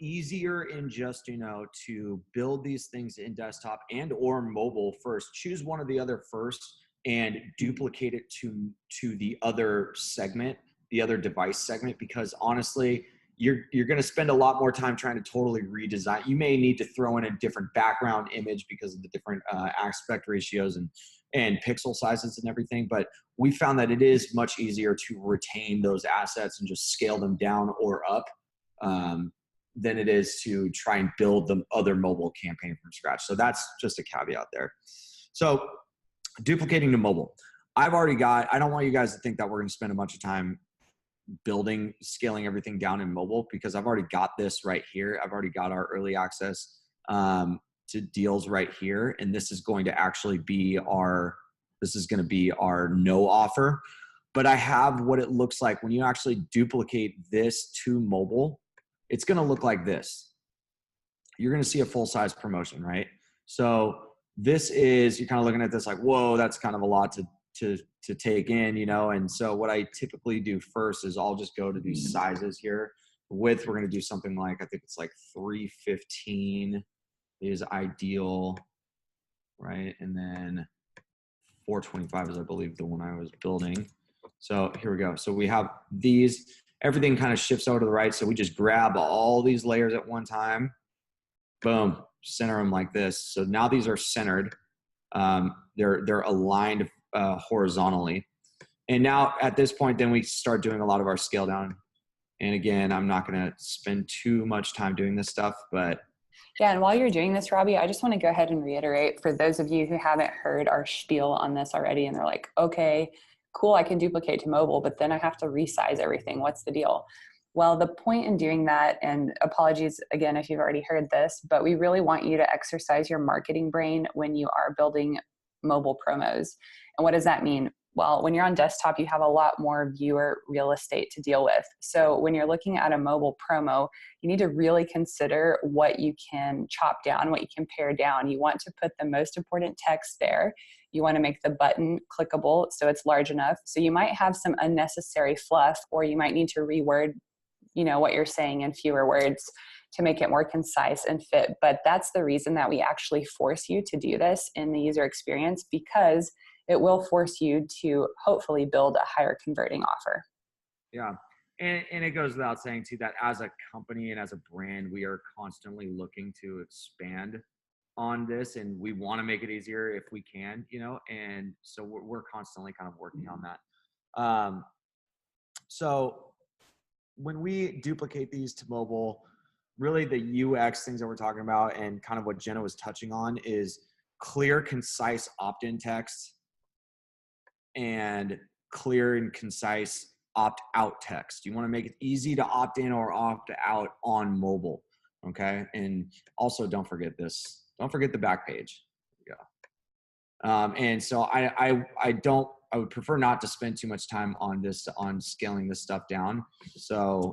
easier in Justuno to build these things in desktop and or mobile first. Choose one or the other first and duplicate it to the other segment, the other device segment, because honestly, you're going to spend a lot more time trying to totally redesign. You may need to throw in a different background image because of the different aspect ratios and pixel sizes and everything. But we found that it is much easier to retain those assets and just scale them down or up than it is to try and build the other mobile campaign from scratch. So that's just a caveat there. So duplicating to mobile. I don't want you guys to think that we're going to spend a bunch of time scaling everything down in mobile, because I've already got this right here. I've already got our early access to deals right here. And this is going to actually be our no offer. But I have what it looks like when you actually duplicate this to mobile. It's going to look like this. You're going to see a full-size promotion, right? So this is, you're kind of looking at this like, whoa, that's kind of a lot to take in, you know? And so what I typically do first is I'll just go to these sizes here. Width, we're going to do something like, I think it's like 315 is ideal, right? And then 425 is, I believe, the one I was building. So here we go. So we have these. Everything kind of shifts over to the right. So we just grab all these layers at one time. Boom, center them like this. So now these are centered. They're aligned horizontally. And now at this point, then we start doing a lot of our scale down. And again, I'm not going to spend too much time doing this stuff, but. Yeah, and while you're doing this, Robbie, I just want to go ahead and reiterate for those of you who haven't heard our spiel on this already, and they're like, okay, cool, I can duplicate to mobile, but then I have to resize everything. What's the deal? Well, the point in doing that, and apologies again if you've already heard this, but we really want you to exercise your marketing brain when you are building mobile promos. And what does that mean? Well, when you're on desktop, you have a lot more viewer real estate to deal with. So when you're looking at a mobile promo, you need to really consider what you can chop down, what you can pare down. You want to put the most important text there. You want to make the button clickable so it's large enough. So you might have some unnecessary fluff, or you might need to reword, you know, what you're saying in fewer words to make it more concise and fit. But that's the reason that we actually force you to do this in the user experience, because it will force you to hopefully build a higher converting offer. Yeah. And it goes without saying too, that as a company and as a brand, we are constantly looking to expand on this, and we want to make it easier if we can, you know, and so we're constantly kind of working on that. So when we duplicate these to mobile, really the UX things that we're talking about and kind of what Jenna was touching on is clear, concise opt-in text and clear and concise opt-out text. You want to make it easy to opt in or opt out on mobile. Okay. And also don't forget this. Don't forget the back page. Yeah. And so I would prefer not to spend too much time on this, on scaling this stuff down. So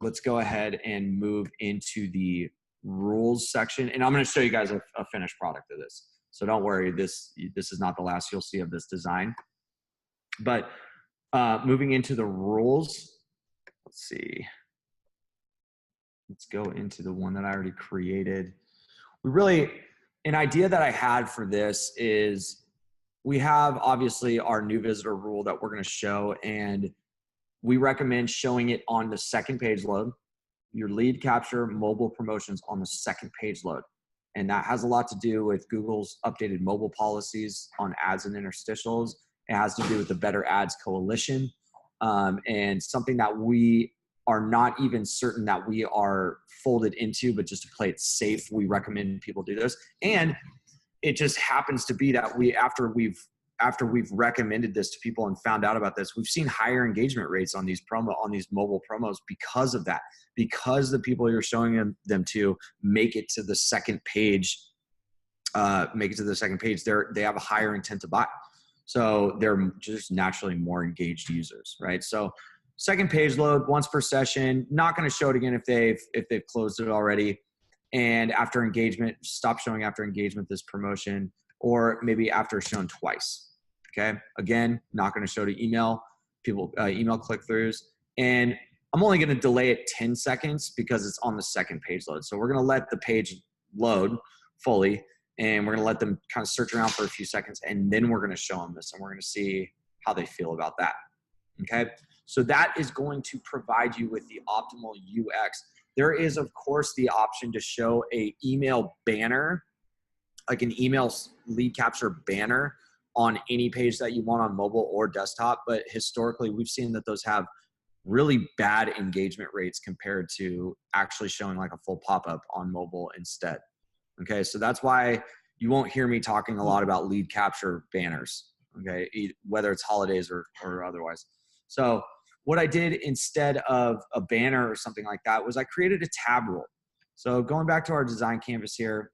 let's go ahead and move into the rules section. And I'm going to show you guys a finished product of this. So don't worry, this is not the last you'll see of this design. But moving into the rules, let's see. Let's go into the one that I already created. An idea that I had for this is we have obviously our new visitor rule that we're going to show, and we recommend showing it on the second page load. Your lead capture mobile promotions on the second page load. And that has a lot to do with Google's updated mobile policies on ads and interstitials. It has to do with the Better Ads Coalition, and something that we are not even certain that we are folded into, but just to play it safe, we recommend people do this. And it just happens to be that after we've after we've recommended this to people and found out about this, we've seen higher engagement rates on these mobile promos because of that, because the people you're showing them to make it to the second page, they have a higher intent to buy. So they're just naturally more engaged users, right? So second page load once per session, not going to show it again if they've closed it already. And after engagement, stop showing after engagement this promotion, or maybe after shown twice. Okay. Again, not going to show to email people, email click-throughs. And I'm only going to delay it 10 seconds because it's on the second page load. So we're going to let the page load fully, and we're going to let them kind of search around for a few seconds, and then we're going to show them this, and we're going to see how they feel about that. Okay. So that is going to provide you with the optimal UX. There is, of course, the option to show a email banner, like an email lead capture banner on any page that you want on mobile or desktop. But historically, we've seen that those have really bad engagement rates compared to actually showing like a full pop-up on mobile instead. Okay, so that's why you won't hear me talking a lot about lead capture banners, okay, whether it's holidays or otherwise. So what I did instead of a banner or something like that was I created a tab rule. So going back to our design canvas here,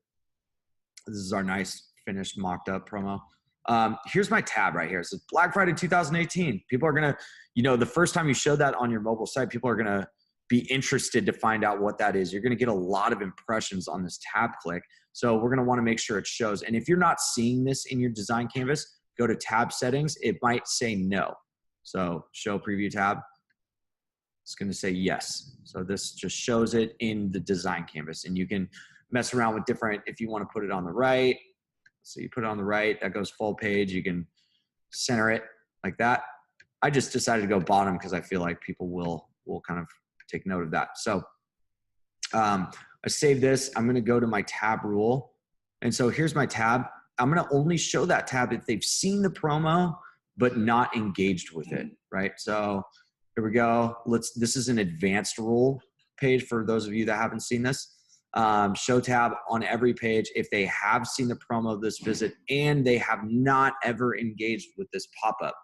this is our nice finished mocked up promo. Here's my tab right here. It says Black Friday 2018. People are going to, the first time you show that on your mobile site, people are going to be interested to find out what that is. You're going to get a lot of impressions on this tab click. So we're going to want to make sure it shows. And if you're not seeing this in your design canvas, go to tab settings. It might say no. So show preview tab. It's going to say yes. So this just shows it in the design canvas, and you can mess around with different, if you want to put it on the right. So you put it on the right, that goes full page. You can center it like that. I just decided to go bottom because I feel like people will kind of take note of that. So I save this. I'm going to go to my tab rule. And so here's my tab. I'm going to only show that tab if they've seen the promo, but not engaged with it, right? So here we go. This is an advanced rule page for those of you that haven't seen this. Show tab on every page if they have seen the promo of this visit and they have not ever engaged with this pop-up.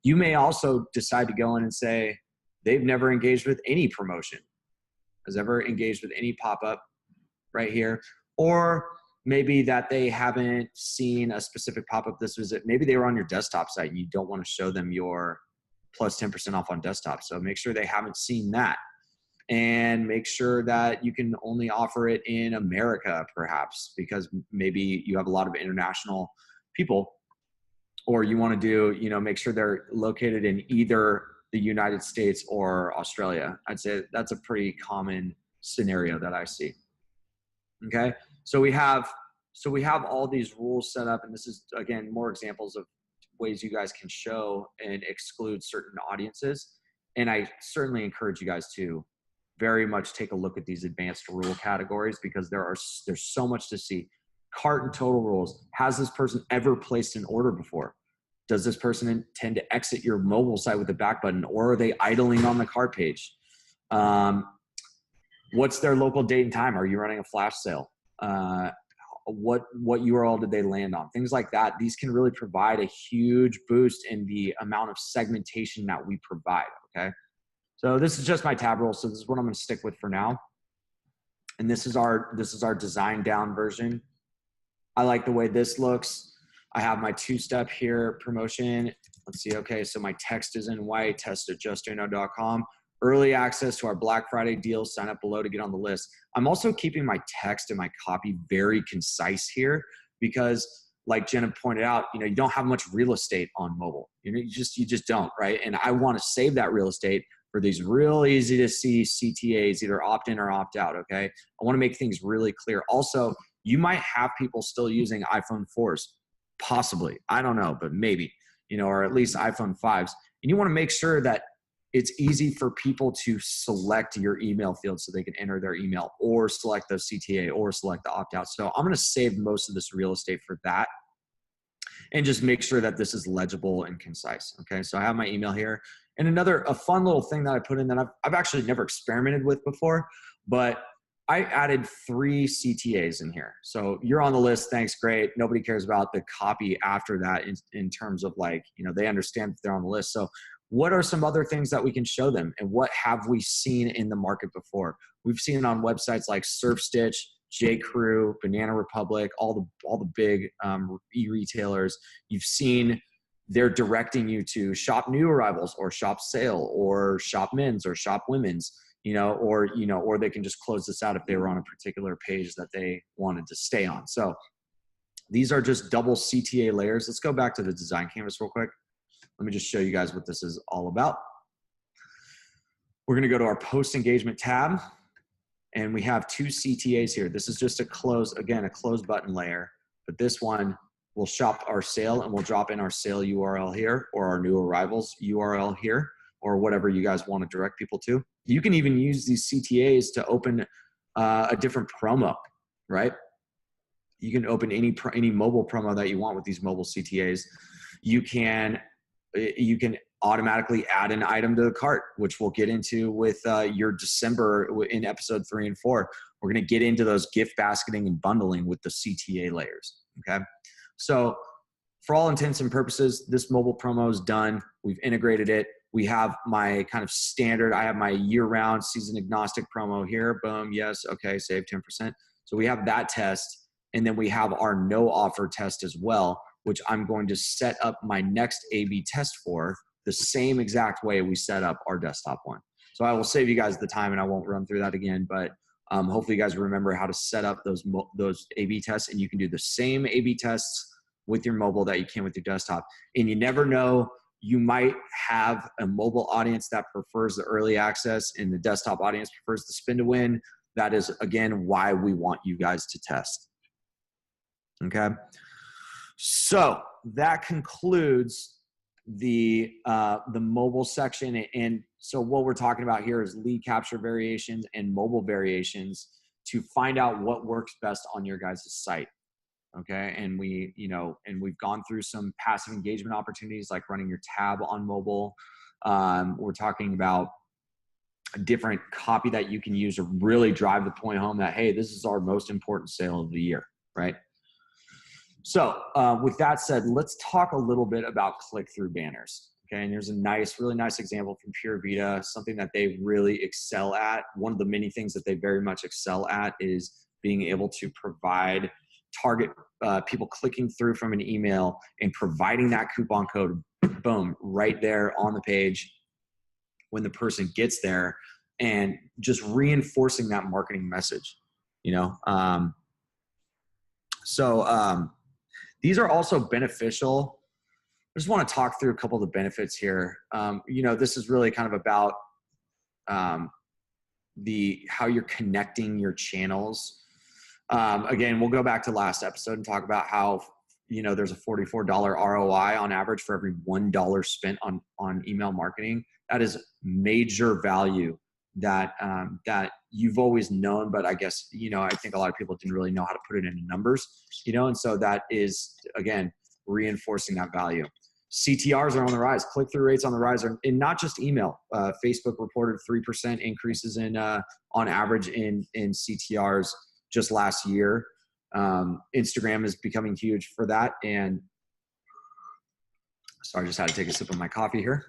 You may also decide to go in and say they've never engaged with any promotion, has ever engaged with any pop-up right here, or maybe that they haven't seen a specific pop-up this visit. Maybe they were on your desktop site and you don't want to show them your plus 10% off on desktop. So make sure they haven't seen that. And make sure that you can only offer it in America, perhaps, because maybe you have a lot of international people, or you want to do, make sure they're located in either the United States or Australia. I'd say that's a pretty common scenario that I see. Okay. So we have all these rules set up, and this is, again, more examples of ways you guys can show and exclude certain audiences. And I certainly encourage you guys to very much take a look at these advanced rule categories, because there's so much to see. Cart and total rules. Has this person ever placed an order before? Does this person intend to exit your mobile site with a back button, or are they idling on the cart page? What's their local date and time? Are you running a flash sale? What URL did they land on? Things like that. These can really provide a huge boost in the amount of segmentation that we provide, okay? So this is just my tab rule. So this is what I'm going to stick with for now. And this is our design down version. I like the way this looks. I have my two-step here promotion. Let's see. Okay. So my text is in white, test at justuno.com. Early access to our Black Friday deals. Sign up below to get on the list. I'm also keeping my text and my copy very concise here, because like Jenna pointed out, you don't have much real estate on mobile. You just don't, right? And I want to save that real estate for these real easy to see CTAs, either opt in or opt out. Okay. I want to make things really clear. Also, you might have people still using iPhone 4s, possibly. I don't know, but maybe, or at least iPhone 5s. And you want to make sure that it's easy for people to select your email field so they can enter their email, or select the CTA, or select the opt out. So I'm going to save most of this real estate for that, and just make sure that this is legible and concise. Okay. So I have my email here. And a fun little thing that I put in that I've actually never experimented with before, but I added 3 CTAs in here. So you're on the list. Thanks. Great. Nobody cares about the copy after that in terms of like, you know, they understand that they're on the list. So what are some other things that we can show them? And what have we seen in the market before? We've seen it on websites like Surf Stitch, J. Crew, Banana Republic, all the big e-retailers. You've seen they're directing you to shop new arrivals or shop sale or shop men's or shop women's. Or they can just close this out if they were on a particular page that they wanted to stay on. So these are just double CTA layers. Let's go back to the design canvas real quick. Let me just show you guys what this is all about. We're going to go to our post engagement tab, and we have 2 CTAs here. This is just a close button layer, but this one will shop our sale, and we'll drop in our sale URL here, or our new arrivals URL here, or whatever you guys want to direct people to. You can even use these CTAs to open a different promo, right? You can open any mobile promo that you want with these mobile CTAs. You can automatically add an item to the cart, which we'll get into with your December in episode 3 and 4. We're going to get into those gift basketing and bundling with the CTA layers, okay? So for all intents and purposes, this mobile promo is done. We've integrated it. We have my kind of standard, I have my year-round season agnostic promo here. Boom, yes, okay, save 10%. So we have that test, and then we have our no offer test as well, which I'm going to set up my next A/B test for the same exact way we set up our desktop one. So I will save you guys the time, and I won't run through that again, but hopefully you guys remember how to set up those A/B tests, and you can do the same A/B tests with your mobile that you can with your desktop. And you never know, you might have a mobile audience that prefers the early access and the desktop audience prefers the spin to win. That is, again, why we want you guys to test. Okay. So that concludes the mobile section. And so what we're talking about here is lead capture variations and mobile variations to find out what works best on your guys' site. Okay. And we've gone through some passive engagement opportunities like running your tab on mobile. We're talking about a different copy that you can use to really drive the point home that, hey, this is our most important sale of the year, right? So with that said, let's talk a little bit about click-through banners. Okay, and there's a really nice example from Pure Vita, something that they really excel at. One of the many things that they very much excel at is being able to target people clicking through from an email and providing that coupon code, boom, right there on the page when the person gets there, and just reinforcing that marketing message, these are also beneficial. I just want to talk through a couple of the benefits here. This is really kind of about how you're connecting your channels. Again, we'll go back to last episode and talk about how, there's a $44 ROI on average for every $1 spent on email marketing. That is major value that you've always known, but I guess, I think a lot of people didn't really know how to put it into numbers, and so that is, again, reinforcing that value. CTRs are on the rise. Click-through rates on the rise, and not just email. Facebook reported 3% increases in on average in CTRs just last year. Instagram is becoming huge for that. And sorry, I just had to take a sip of my coffee here.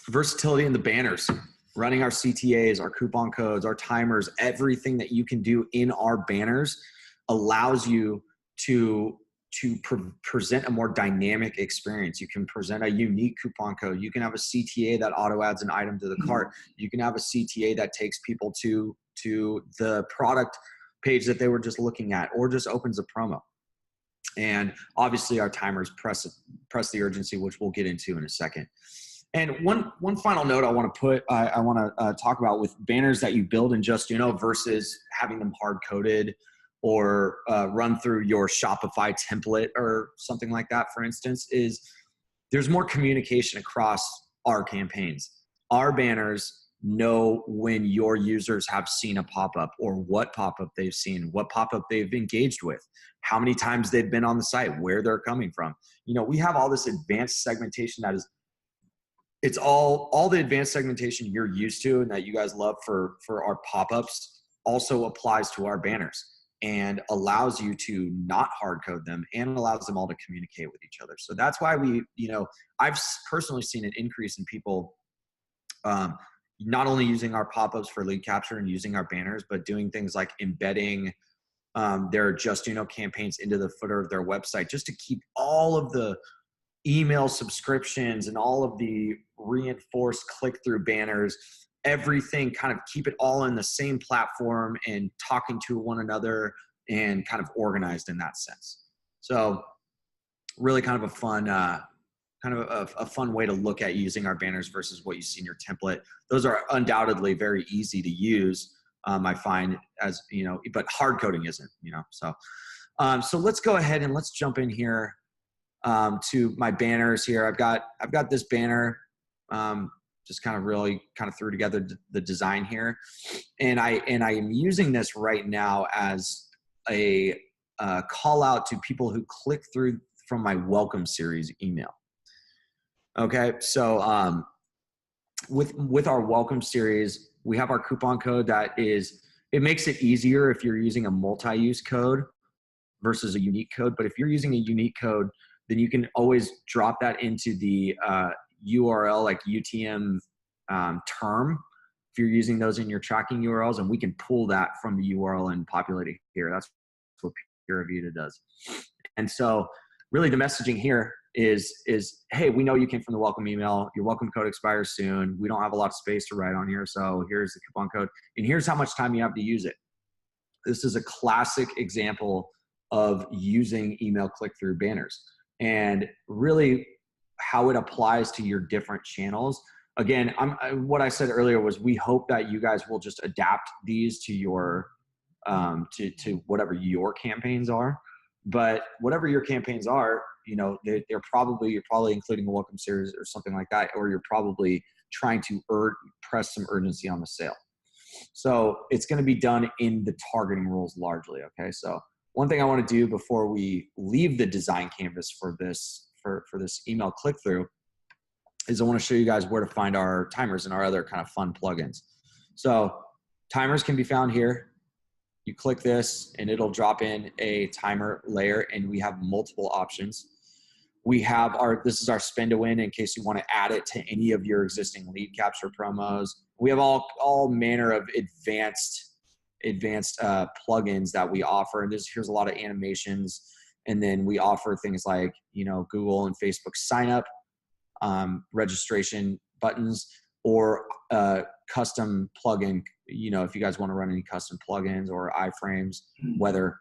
Versatility in the banners, running our CTAs, our coupon codes, our timers, everything that you can do in our banners allows you to present a more dynamic experience. You can present a unique coupon code. You can have a CTA that auto adds an item to the cart. You can have a CTA that takes people to the product page that they were just looking at, or just opens a promo. And obviously our timers press the urgency, which we'll get into in a second. And one final note I want to talk about with banners that you build in Justuno versus having them hard coded or run through your Shopify template or something like that, for instance, is there's more communication across our campaigns. Our banners know when your users have seen a pop-up, or what pop-up they've seen, what pop-up they've engaged with, how many times they've been on the site, where they're coming from. We have all this advanced segmentation that is, it's all the advanced segmentation you're used to and that you guys love for our pop-ups also applies to our banners and allows you to not hard code them and allows them all to communicate with each other. So that's why we, I've personally seen an increase in people not only using our pop-ups for lead capture and using our banners, but doing things like embedding their Justuno campaigns into the footer of their website, just to keep all of the email subscriptions and all of the reinforced click-through banners, everything, kind of keep it all in the same platform and talking to one another and kind of organized in that sense. So really kind of a fun way to look at using our banners versus what you see in your template. Those are undoubtedly very easy to use. I find, as but hard coding isn't, so let's go ahead and let's jump in here to my banners here. I've got this banner, just kind of really kind of threw together the design here. And I am using this right now as a call out to people who click through from my welcome series email. Okay. So, with our welcome series, we have our coupon code it makes it easier if you're using a multi-use code versus a unique code. But if you're using a unique code, then you can always drop that into the URL, like UTM term, if you're using those in your tracking URLs, and we can pull that from the URL and populate it here. That's what Pure Vita does. And so really the messaging here is, hey, we know you came from the welcome email. Your welcome code expires soon. We don't have a lot of space to write on here. So here's the coupon code, and here's how much time you have to use it. This is a classic example of using email click-through banners and really how it applies to your different channels. Again, what I said earlier was we hope that you guys will just adapt these to your to whatever your campaigns are. But whatever your campaigns are, you're probably including a welcome series or something like that, or you're probably trying to press some urgency on the sale. So it's going to be done in the targeting rules largely. Okay. So one thing I want to do before we leave the design canvas for this email click through is I want to show you guys where to find our timers and our other kind of fun plugins. So timers can be found here. You click this and it'll drop in a timer layer, and we have multiple options. We have this is our spend to win in case you want to add it to any of your existing lead capture promos. We have all manner of advanced plugins that we offer. And here's a lot of animations. And then we offer things like, Google and Facebook sign up, registration buttons, or custom plugin, if you guys want to run any custom plugins or iframes, weather,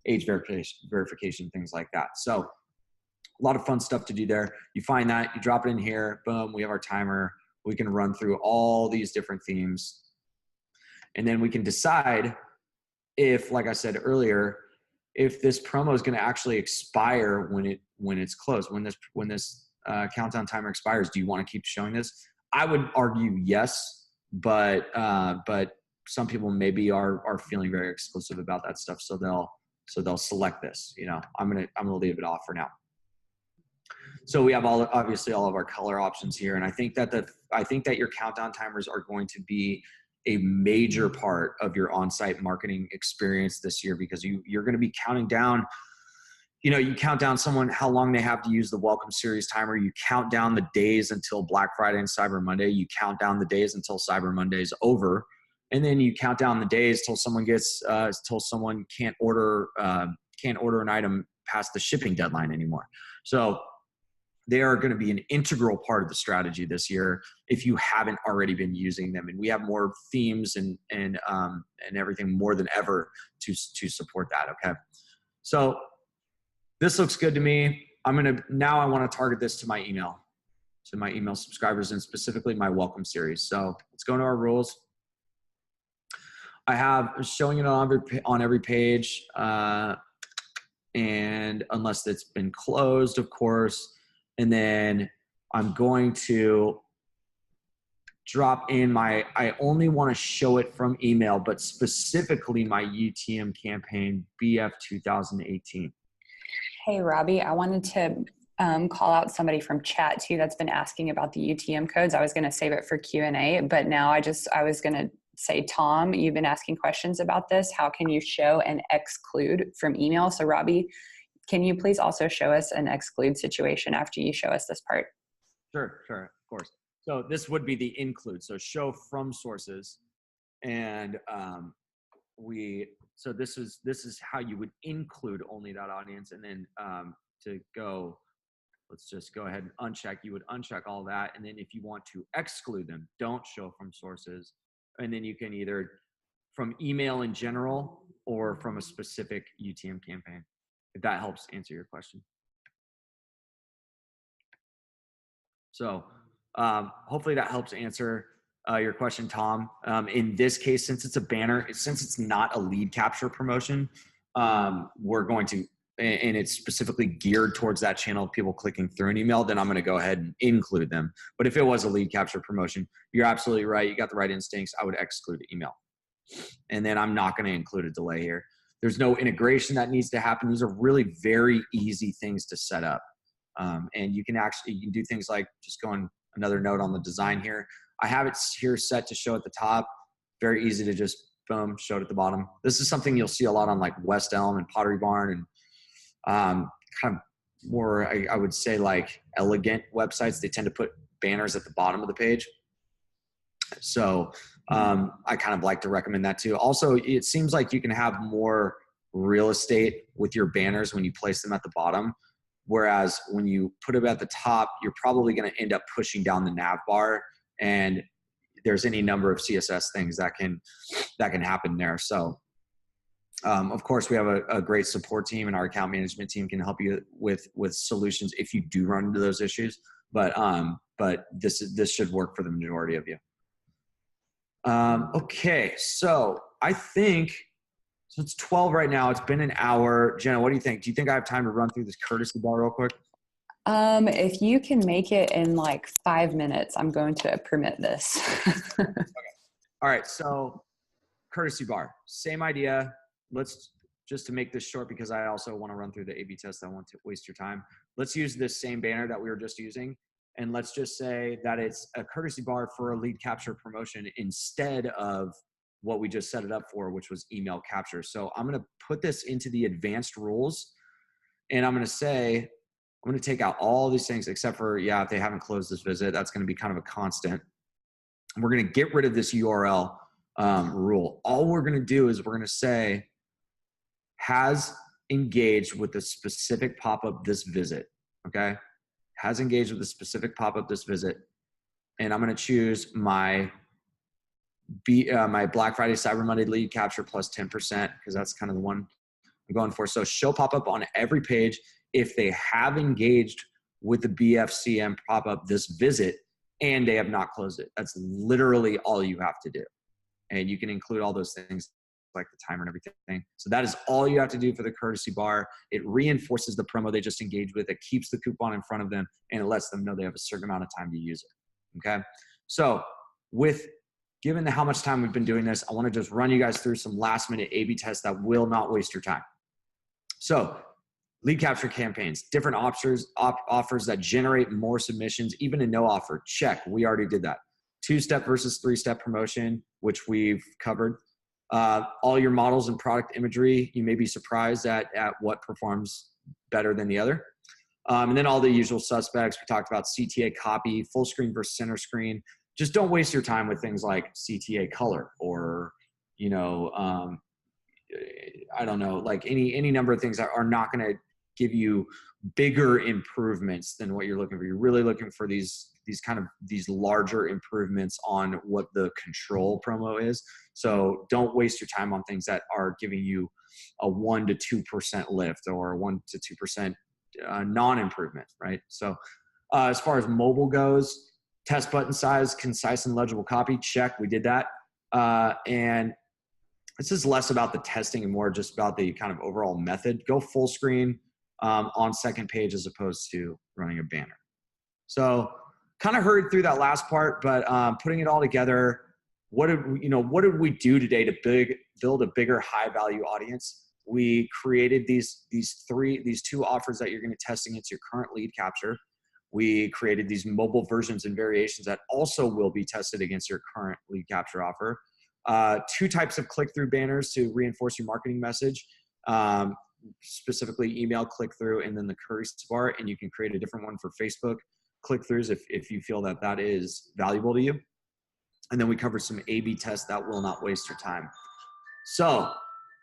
age verification, things like that. So a lot of fun stuff to do there. You find that, you drop it in here, boom, we have our timer. We can run through all these different themes. And then we can decide if, like I said earlier, if this promo is going to actually expire when it's closed, when this countdown timer expires. Do you want to keep showing this? I would argue yes, but some people maybe are feeling very exclusive about that stuff, so they'll select this. I'm gonna leave it off for now. So we have obviously all of our color options here, and I think that your countdown timers are going to be a major part of your on-site marketing experience this year, because you're going to be counting down. You count down someone how long they have to use the welcome series timer. You count down the days until Black Friday and Cyber Monday. You count down the days until Cyber Monday is over, and then you count down the days till someone can't order an item past the shipping deadline anymore. So they are going to be an integral part of the strategy this year if you haven't already been using them. And we have more themes and everything more than ever to support that. Okay, so this looks good to me. I want to target this to my email subscribers, and specifically my welcome series. So let's go into our rules. I have showing it on every page, and unless it's been closed, of course. And then I'm going to drop in I only want to show it from email, but specifically my UTM campaign BF 2018. Hey, Robbie, I wanted to call out somebody from chat too that's been asking about the UTM codes. I was going to save it for Q&A, but now I was going to say, Tom, you've been asking questions about this. How can you show and exclude from email? So Robbie, can you please also show us an exclude situation after you show us this part? Sure, of course. So this would be the include. So show from sources. And so this is how you would include only that audience. And then let's just go ahead and uncheck. You would uncheck all that. And then if you want to exclude them, don't show from sources. And then you can either from email in general or from a specific UTM campaign, if that helps answer your question. So hopefully that helps answer your question, Tom. In this case, since it's a banner, since it's not a lead capture promotion, we're going to, and it's specifically geared towards that channel of people clicking through an email, then I'm going to go ahead and include them. But if it was a lead capture promotion, you're absolutely right. You got the right instincts. I would exclude email. And then I'm not going to include a delay here. There's no integration that needs to happen. These are really very easy things to set up. And you can do things like just going another note on the design here. I have it here set to show at the top. Very easy to just boom, show it at the bottom. This is something you'll see a lot on like West Elm and Pottery Barn and kind of more, I would say like elegant websites. They tend to put banners at the bottom of the page. So I kind of like to recommend that too. Also, it seems like you can have more real estate with your banners when you place them at the bottom. Whereas when you put them at the top, you're probably going to end up pushing down the nav bar, and there's any number of CSS things that can happen there. So of course, we have a great support team, and our account management team can help you with solutions if you do run into those issues. But this should work for the majority of you. Okay, so I think, so it's 12 right now. It's been an hour. Jenna, what do you think? Do you think I have time to run through this courtesy bar real quick? If you can make it in like 5 minutes, I'm going to permit this. Okay. All right, so courtesy bar, same idea. Let's just to make this short, because I also want to run through the A/B test. I want to waste your time. Let's use this same banner that we were just using. And let's just say that it's a courtesy bar for a lead capture promotion instead of what we just set it up for, which was email capture. So I'm going to put this into the advanced rules, and I'm going to say, I'm going to take out all these things except for, if they haven't closed this visit, that's going to be kind of a constant. And we're going to get rid of this URL rule. All we're going to do is we're going to say, has engaged with the specific pop-up this visit, okay? Has engaged with the specific pop-up this visit. And I'm going to choose my Black Friday, Cyber Monday lead capture plus 10%, because that's kind of the one I'm going for. So show pop-up on every page if they have engaged with the BFCM pop-up this visit and they have not closed it. That's literally all you have to do. And you can include all those things like the timer and everything. So that is all you have to do for the courtesy bar. It reinforces the promo they just engaged with. It keeps the coupon in front of them, and it lets them know they have a certain amount of time to use it. Okay. So given how much time we've been doing this, I want to just run you guys through some last minute A/B tests that will not waste your time. So lead capture campaigns, different offers that generate more submissions, even a no offer. Check. We already did that. 2-step versus 3-step promotion, which we've covered. All your models and product imagery, you may be surprised at what performs better than the other. And then all the usual suspects. We talked about CTA copy, full screen versus center screen. Just don't waste your time with things like CTA color or, I don't know, like any number of things that are not going to give you bigger improvements than what you're looking for. You're really looking for these larger improvements on what the control promo is. So don't waste your time on things that are giving you a 1 to 2% lift or 1 to 2% non-improvement, right? So as far as mobile goes, test button size, concise and legible copy, check, we did that. And this is less about the testing and more just about the kind of overall method. Go full screen on second page as opposed to running a banner. So kind of hurried through that last part, but putting it all together, what did we do today to build a bigger high value audience? We created these two offers that you're going to test against your current lead capture. We created these mobile versions and variations that also will be tested against your current lead capture offer. 2 types of click-through banners to reinforce your marketing message, specifically email click-through and then the curry bar. And you can create a different one for Facebook click-throughs if you feel that that is valuable to you. And then we covered some A/B tests that will not waste your time. So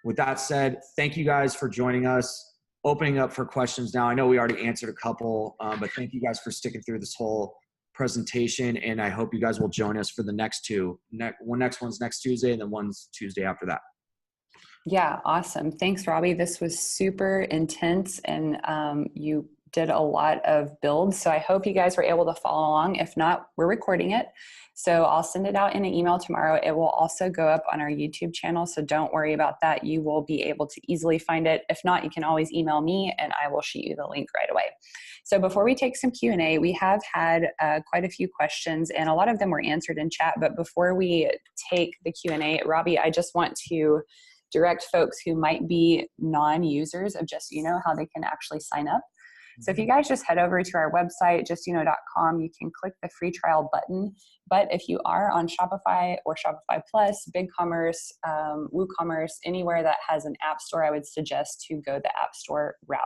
with that said, thank you guys for joining us. Opening up for questions now. I know we already answered a couple, but thank you guys for sticking through this whole presentation. And I hope you guys will join us for the next 2. Next one's next Tuesday, and then one's Tuesday after that. Yeah, awesome. Thanks, Robbie. This was super intense, and you did a lot of builds. So I hope you guys were able to follow along. If not, we're recording it. So I'll send it out in an email tomorrow. It will also go up on our YouTube channel. So don't worry about that. You will be able to easily find it. If not, you can always email me and I will shoot you the link right away. So before we take some Q&A, we have had quite a few questions and a lot of them were answered in chat. But before we take the Q&A, Robbie, I just want to direct folks who might be non-users of Justuno how they can actually sign up. So if you guys just head over to our website, justuno.com, you can click the free trial button. But if you are on Shopify or Shopify Plus, BigCommerce, WooCommerce, anywhere that has an app store, I would suggest to go the app store route.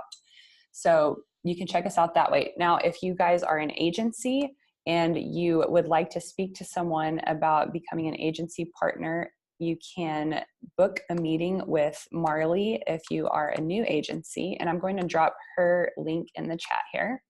So you can check us out that way. Now, if you guys are an agency and you would like to speak to someone about becoming an agency partner, you can book a meeting with Marley if you are a new agency. And I'm going to drop her link in the chat here.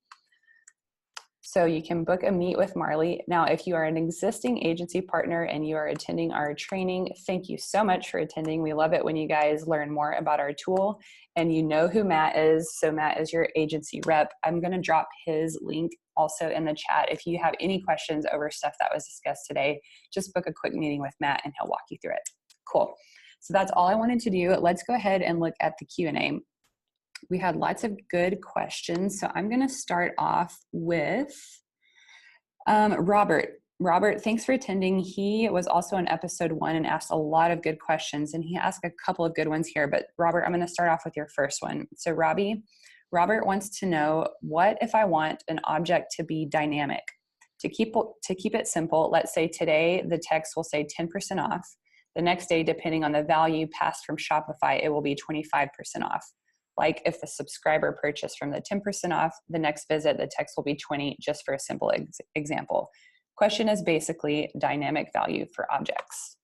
So you can book a meet with Marley. Now, if you are an existing agency partner and you are attending our training, thank you so much for attending. We love it when you guys learn more about our tool and you know who Matt is. So Matt is your agency rep. I'm going to drop his link also in the chat. If you have any questions over stuff that was discussed today, just book a quick meeting with Matt and he'll walk you through it. Cool. So that's all I wanted to do. Let's go ahead and look at the Q&A. We had lots of good questions. So I'm going to start off with Robert. Robert, thanks for attending. He was also in episode 1 and asked a lot of good questions, and he asked a couple of good ones here. But Robert, I'm going to start off with your first one. So Robert wants to know, what if I want an object to be dynamic? To keep it simple, let's say today the text will say 10% off. The next day, depending on the value passed from Shopify, it will be 25% off. Like if the subscriber purchased from the 10% off, the next visit, the text will be 20, just for a simple example. Question is basically dynamic value for objects.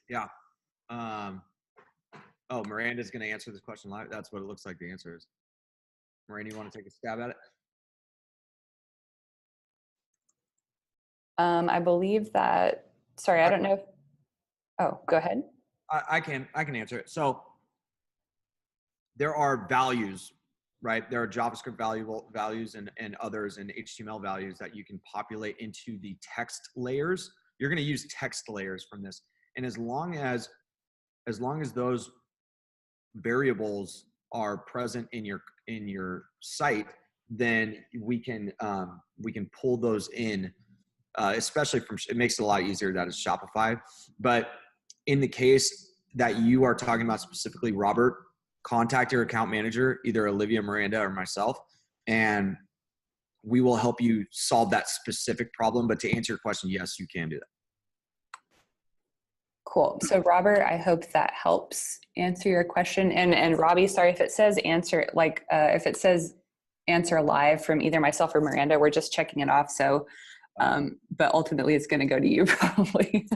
Yeah. Oh, Miranda's going to answer this question live. That's what it looks like the answer is. Miranda, you want to take a stab at it? I believe that, sorry, I don't know if, oh, go ahead. I can answer it. So there are values, right? There are JavaScript values and others and HTML values that you can populate into the text layers. You're going to use text layers from this. And as long as those variables are present in your site, then we can pull those in, especially from, it makes it a lot easier that it's Shopify. But in the case that you are talking about specifically, Robert, contact your account manager, either Olivia, Miranda, or myself, and we will help you solve that specific problem. But to answer your question, yes, you can do that. Cool. So Robert, I hope that helps answer your question. And Robbie, sorry if it says answer, like if it says answer live from either myself or Miranda, we're just checking it off. So, but ultimately it's going to go to you probably.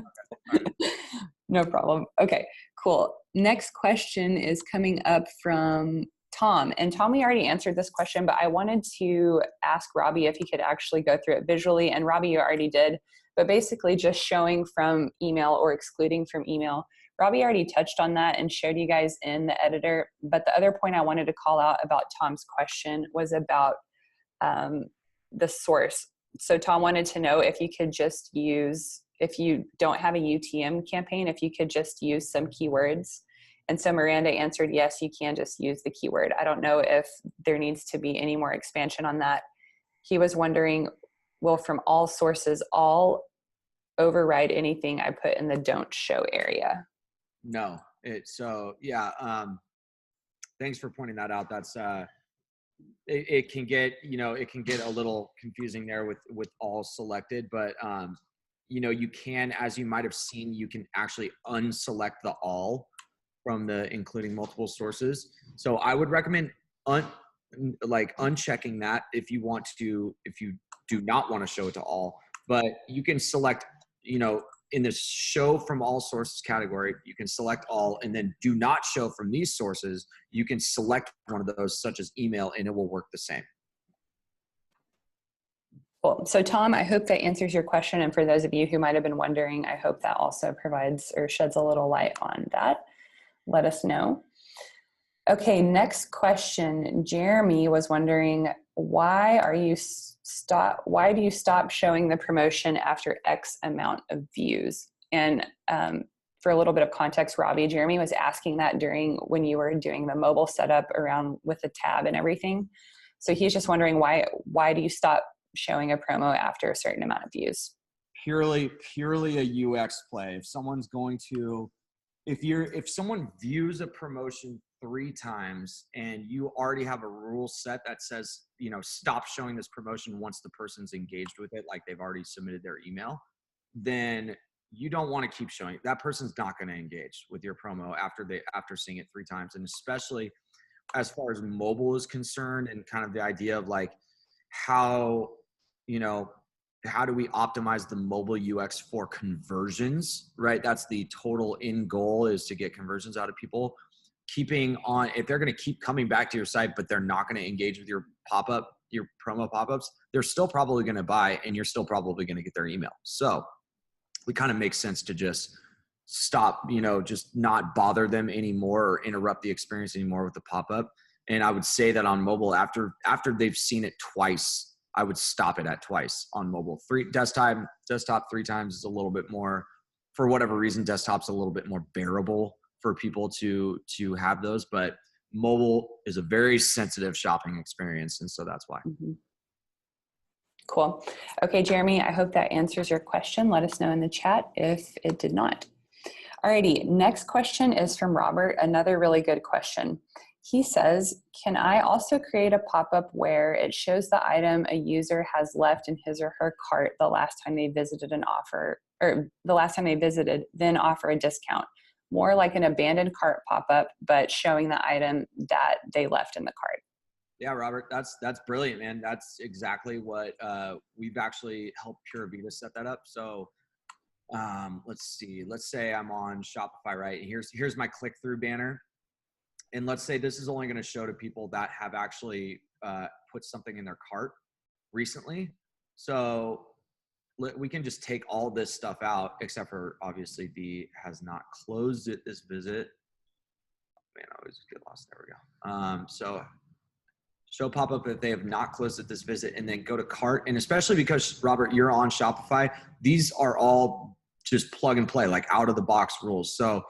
No problem. Okay, cool. Next question is coming up from Tom. And Tom, we already answered this question, but I wanted to ask Robbie if he could actually go through it visually. And Robbie, you already did, but basically just showing from email or excluding from email. Robbie already touched on that and showed you guys in the editor. But the other point I wanted to call out about Tom's question was about the source. So Tom wanted to know if you could just use, if you don't have a UTM campaign, if you could just use some keywords. And so Miranda answered, yes, you can just use the keyword. I don't know if there needs to be any more expansion on that. He was wondering, will from all sources, all override anything I put in the don't show area? No, so yeah. Thanks for pointing that out. That's it can get, it can get a little confusing there with all selected, but you can, as you might have seen, you can actually unselect the all from the including multiple sources. So I would recommend unchecking that if you do not want to show it to all, but you can select, in the show from all sources category, you can select all, and then do not show from these sources. You can select one of those, such as email, and it will work the same. Cool. So Tom, I hope that answers your question. And for those of you who might have been wondering, I hope that also provides or sheds a little light on that. Let us know. Okay, next question. Jeremy was wondering, why do you stop showing the promotion after X amount of views? And for a little bit of context, Robbie, Jeremy was asking that when you were doing the mobile setup around with the tab and everything. So he's just wondering why do you stop showing a promo after a certain amount of views? Purely a UX play. If someone's going to, if someone views a promotion 3 times and you already have a rule set that says, stop showing this promotion once the person's engaged with it, like they've already submitted their email, then you don't want to keep showing. That person's not going to engage with your promo after seeing it 3 times. And especially as far as mobile is concerned, and kind of the idea of like how do we optimize the mobile UX for conversions, right? That's the total end goal, is to get conversions out of people. If they're going to keep coming back to your site, but they're not going to engage with your promo pop-ups, they're still probably going to buy, and you're still probably going to get their email. So it kind of makes sense to just stop, just not bother them anymore or interrupt the experience anymore with the pop-up. And I would say that on mobile, after they've seen it twice, I would stop it at twice on mobile. Desktop 3 times is a little bit more, for whatever reason, desktop's a little bit more bearable for people to have those, but mobile is a very sensitive shopping experience. And so that's why. Mm-hmm. Cool. Okay, Jeremy, I hope that answers your question. Let us know in the chat if it did not. Alrighty, next question is from Robert, another really good question. He says, can I also create a pop-up where it shows the item a user has left in his or her cart the last time they visited then offer a discount? More like an abandoned cart pop-up, but showing the item that they left in the cart. Yeah, Robert, that's brilliant, man. That's exactly what we've actually helped Pura Vida set that up. So let's see. Let's say I'm on Shopify, right? Here's my click-through banner. And let's say this is only going to show to people that have actually put something in their cart recently. So we can just take all this stuff out, except for obviously the has not closed at this visit. Man, I always get lost. There we go. So show pop-up if they have not closed at this visit, and then go to cart. And especially because, Robert, you're on Shopify, these are all just plug and play, like out of the box rules. So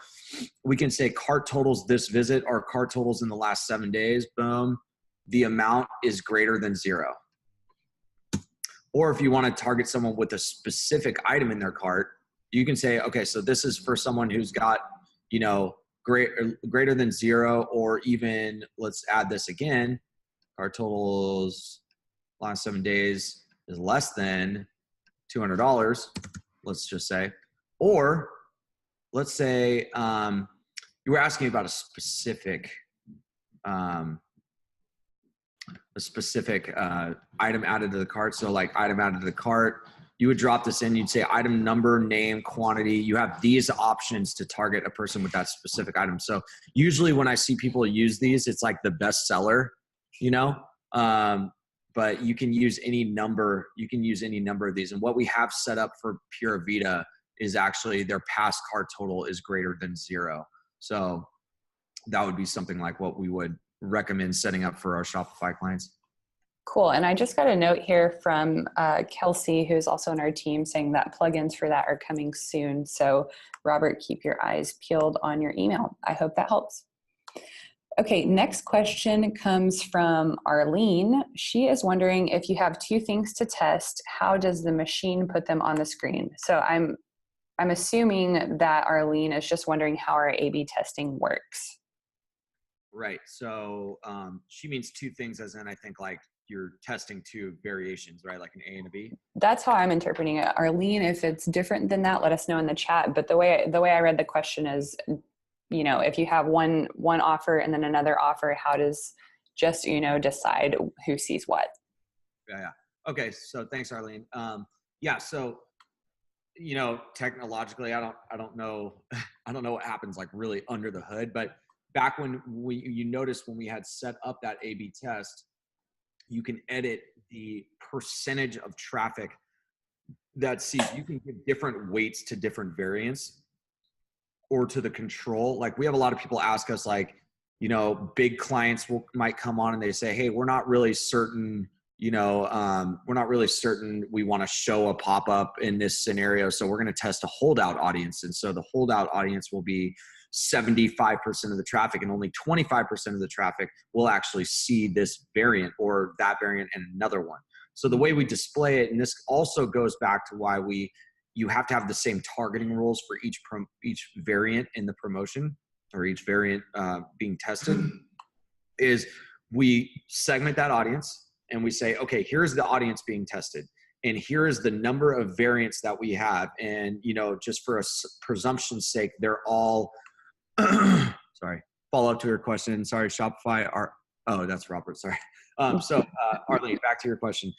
we can say cart totals this visit or cart totals in the last 7 days. Boom. The amount is greater than 0. Or if you want to target someone with a specific item in their cart, you can say, okay, so this is for someone who's got, greater than 0, or even let's add this again. Cart totals last 7 days is less than $200. Let's just say, or let's say you were asking about a specific item added to the cart. So like item added to the cart, you would drop this in, you'd say item number, name, quantity. You have these options to target a person with that specific item. So usually when I see people use these, it's like the best seller, but you can use any number. You can use any number of these. And what we have set up for Pura Vida is actually their past cart total is greater than 0. So that would be something like what we would recommend setting up for our Shopify clients. Cool. And I just got a note here from Kelsey, who's also on our team, saying that plugins for that are coming soon. So Robert, keep your eyes peeled on your email. I hope that helps. Okay, next question comes from Arlene. She is wondering, if you have 2 things to test, how does the machine put them on the screen? So I'm assuming that Arlene is just wondering how our A/B testing works. Right. So she means 2 things, as in, I think, like you're testing two variations, right? Like an A and a B. That's how I'm interpreting it. Arlene, if it's different than that, let us know in the chat. But the way I read the question is, you know, if you have one offer and then another offer, how does Justuno decide who sees what? Yeah. Okay. So thanks, Arlene. Yeah. So, you know, technologically, I don't know what happens like really under the hood, but back when you noticed when we had set up that A/B test, you can edit the percentage of traffic that sees. You can give different weights to different variants or to the control. Like we have a lot of people ask us, like, you know, big clients might come on and they say, hey, we're not really certain, you know, we're not really certain we want to show a pop-up in this scenario. So we're going to test a holdout audience. And so the holdout audience will be 75% of the traffic, and only 25% of the traffic will actually see this variant or that variant and another one. So the way we display it, and this also goes back to why you have to have the same targeting rules for each variant in the promotion, or each variant being tested, is we segment that audience and we say, okay, here's the audience being tested, and here is the number of variants that we have. And, you know, just for a presumption's sake, they're all, sorry, follow up to your question. Sorry, Shopify. Oh, that's Robert. Sorry. Arlene, back to your question.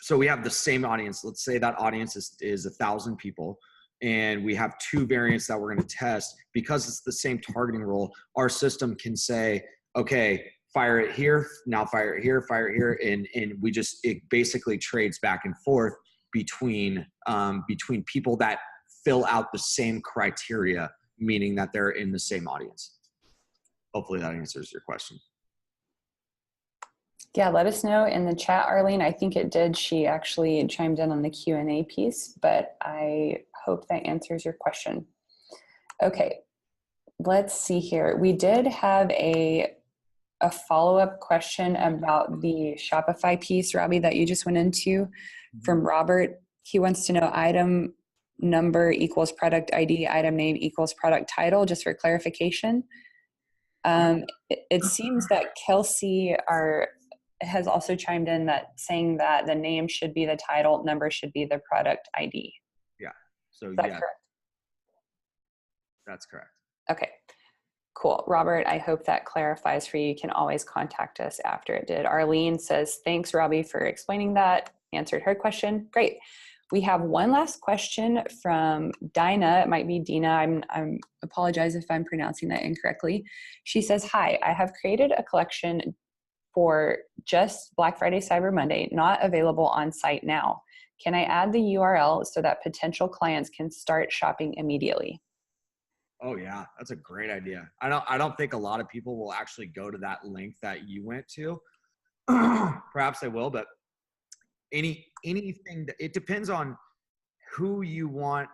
So we have the same audience. Let's say that audience is 1,000 people, and we have two variants that we're going to test. Because it's the same targeting rule, our system can say, okay, fire it here, now fire it here, fire it here. And it basically trades back and forth between people that fill out the same criteria, meaning that they're in the same audience. Hopefully that answers your question. Yeah, let us know in the chat, Arlene. I think it did. She actually chimed in on the Q&A piece, but I hope that answers your question. Okay, let's see here. We did have a follow-up question about the Shopify piece, Robbie, that you just went into from Robert. He wants to know item number equals product ID, item name equals product title, just for clarification. It seems that Kelsey has also chimed in saying that the name should be the title, number should be the product ID. Yeah. So is that yeah, correct? That's correct. Okay, cool. Robert, I hope that clarifies for you. You can always contact us after it did. Arlene says, thanks, Robbie, for explaining that. Answered her question. Great. We have one last question from Dinah. It might be Dina. I apologize if I'm pronouncing that incorrectly. She says, hi, I have created a collection for just Black Friday, Cyber Monday, not available on site now. Can I add the URL so that potential clients can start shopping immediately? Oh yeah, that's a great idea. I don't think a lot of people will actually go to that link that you went to. Perhaps they will, but anything, it depends on who you want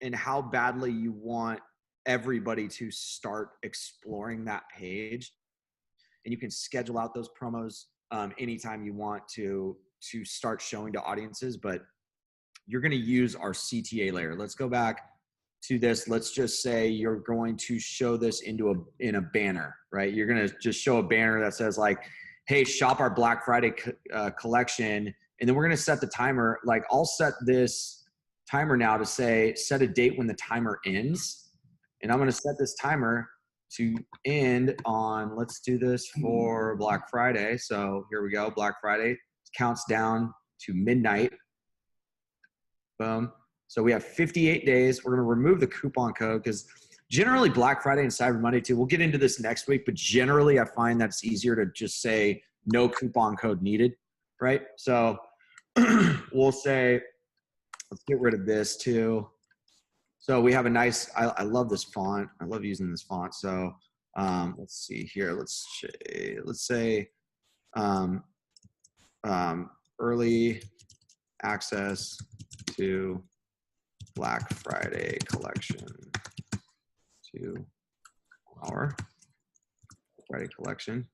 and how badly you want everybody to start exploring that page. And you can schedule out those promos anytime you want to start showing to audiences, but you're going to use our CTA layer. Let's go back to this. Let's just say you're going to show this in a banner, right? You're going to just show a banner that says like, hey, shop our Black Friday collection. And then we're going to set the timer. Like I'll set this timer now to say, set a date when the timer ends. And I'm going to set this timer to end on, let's do this for Black Friday. So here we go. Black Friday counts down to midnight. Boom. So we have 58 days. We're going to remove the coupon code because generally Black Friday and Cyber Monday too, we'll get into this next week, but generally I find that it's easier to just say no coupon code needed, right? So we'll say, let's get rid of this too. So we have a nice, I love this font. I love using this font. So let's see here. Let's say early access to Black Friday collection to our Friday collection.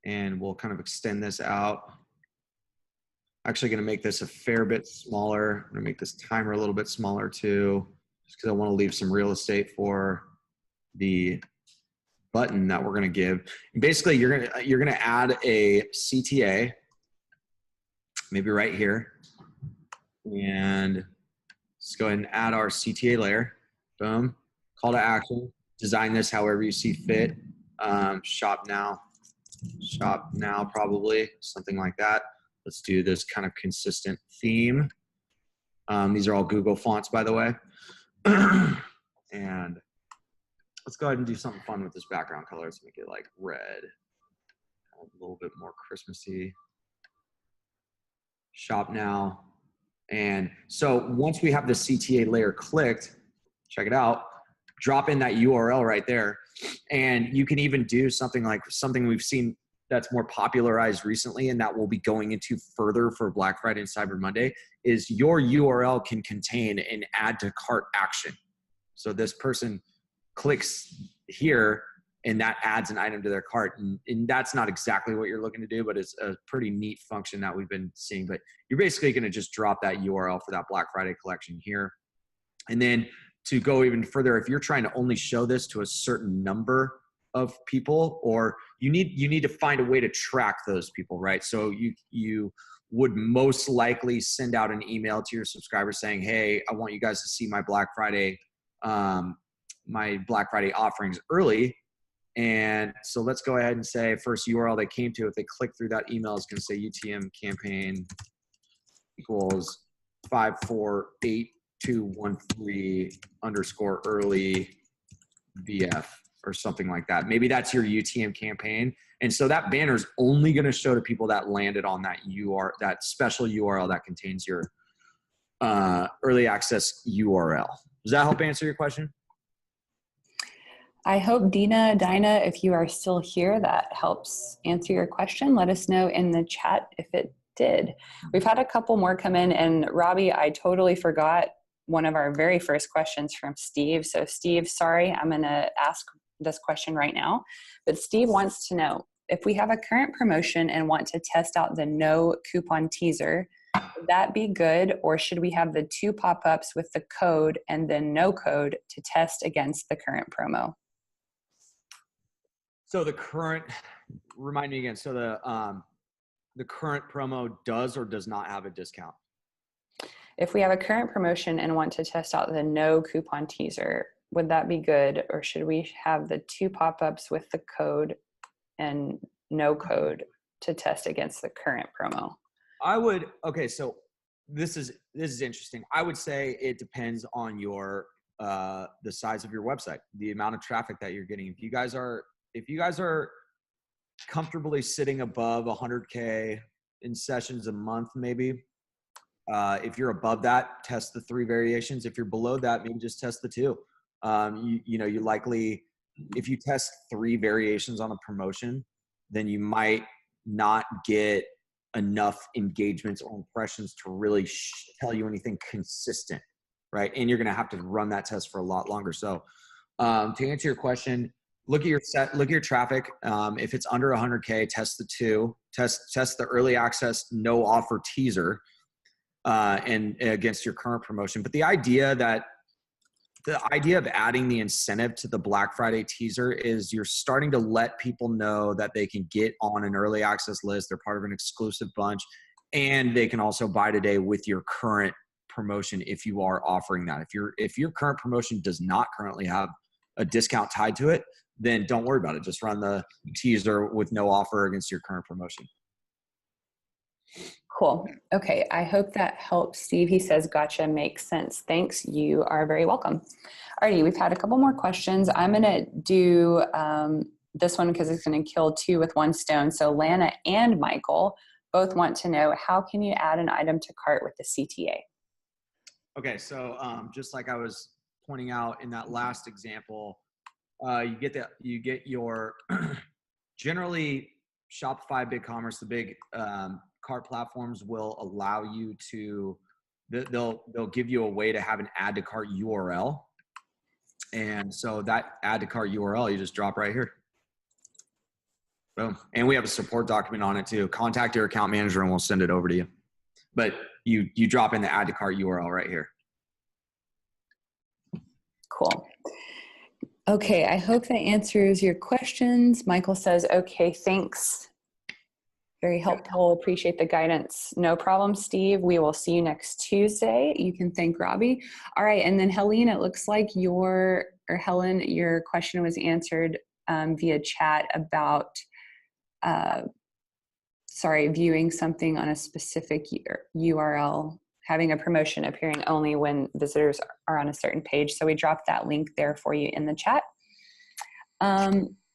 And we'll kind of extend this out. Actually going to make this a fair bit smaller. I'm going to make this timer a little bit smaller too, just because I want to leave some real estate for the button that we're going to give. Basically, you're going to add a CTA, maybe right here, and let's go ahead and add our CTA layer. Boom. Call to action. Design this however you see fit. Shop now, probably something like that. Let's do this kind of consistent theme. These are all Google fonts, by the way. And let's go ahead and do something fun with this background color. Let's make it like red, a little bit more Christmassy. Shop now. And so once we have the CTA layer clicked, check it out, drop in that URL right there. And you can even do something like something we've seen that's more popularized recently, and that we'll be going into further for Black Friday and Cyber Monday, is your URL can contain an add to cart action. So this person clicks here and that adds an item to their cart. And that's not exactly what you're looking to do, but it's a pretty neat function that we've been seeing. But you're basically going to just drop that URL for that Black Friday collection here. And then to go even further, if you're trying to only show this to a certain number of people, or you need to find a way to track those people, right? So you would most likely send out an email to your subscribers saying, hey, I want you guys to see my Black Friday offerings early. And so let's go ahead and say first URL they came to, if they click through that email, is going to say UTM campaign equals 548213_early VF or something like that. Maybe that's your UTM campaign. And so that banner is only going to show to people that landed on that that special URL that contains your early access URL. Does that help answer your question? I hope Dinah, if you are still here, that helps answer your question. Let us know in the chat if it did. We've had a couple more come in, and Robbie, I totally forgot one of our very first questions from Steve. So Steve, sorry, I'm gonna ask this question right now, but Steve wants to know, if we have a current promotion and want to test out the no coupon teaser, would that be good, or should we have the 2 pop-ups with the code and then no code to test against the current promo? So remind me again, so the current promo does or does not have a discount? If we have a current promotion and want to test out the no coupon teaser, would that be good, or should we have the 2 pop-ups with the code and no code to test against the current promo? Okay, so this is interesting. I would say it depends on your the size of your website, the amount of traffic that you're getting. If you guys are comfortably sitting above 100K in sessions a month, maybe. If you're above that, test the 3 variations. If you're below that, maybe just test the 2. You likely, if you test 3 variations on a promotion, then you might not get enough engagements or impressions to really tell you anything consistent, right? And you're going to have to run that test for a lot longer. So to answer your question, look at your traffic. If it's under 100K, test the 2, test the early access, no offer teaser, and against your current promotion. But the idea of adding the incentive to the Black Friday teaser is you're starting to let people know that they can get on an early access list. They're part of an exclusive bunch, and they can also buy today with your current promotion if you are offering that. If your current promotion does not currently have a discount tied to it, then don't worry about it. Just run the teaser with no offer against your current promotion. Cool. Okay. I hope that helps. Steve, he says, gotcha, makes sense. Thanks. You are very welcome. Alrighty, we've had a couple more questions. I'm going to do this one because it's going to kill 2 with 1 stone. So Lana and Michael both want to know, how can you add an item to cart with the CTA? Okay. So just like I was pointing out in that last example, you get your generally Shopify, BigCommerce, the big cart platforms will allow you to, they'll give you a way to have an add to cart URL. And so that add to cart URL, you just drop right here. Boom. And we have a support document on it too. Contact your account manager and we'll send it over to you. But you drop in the add to cart URL right here. Cool. Okay, I hope that answers your questions. Michael says, okay, thanks. Very helpful. Appreciate the guidance. No problem, Steve. We will see you next Tuesday. You can thank Robbie. All right. And then Helene, it looks like Helen, your question was answered via chat about, viewing something on a specific URL, having a promotion appearing only when visitors are on a certain page. So we dropped that link there for you in the chat.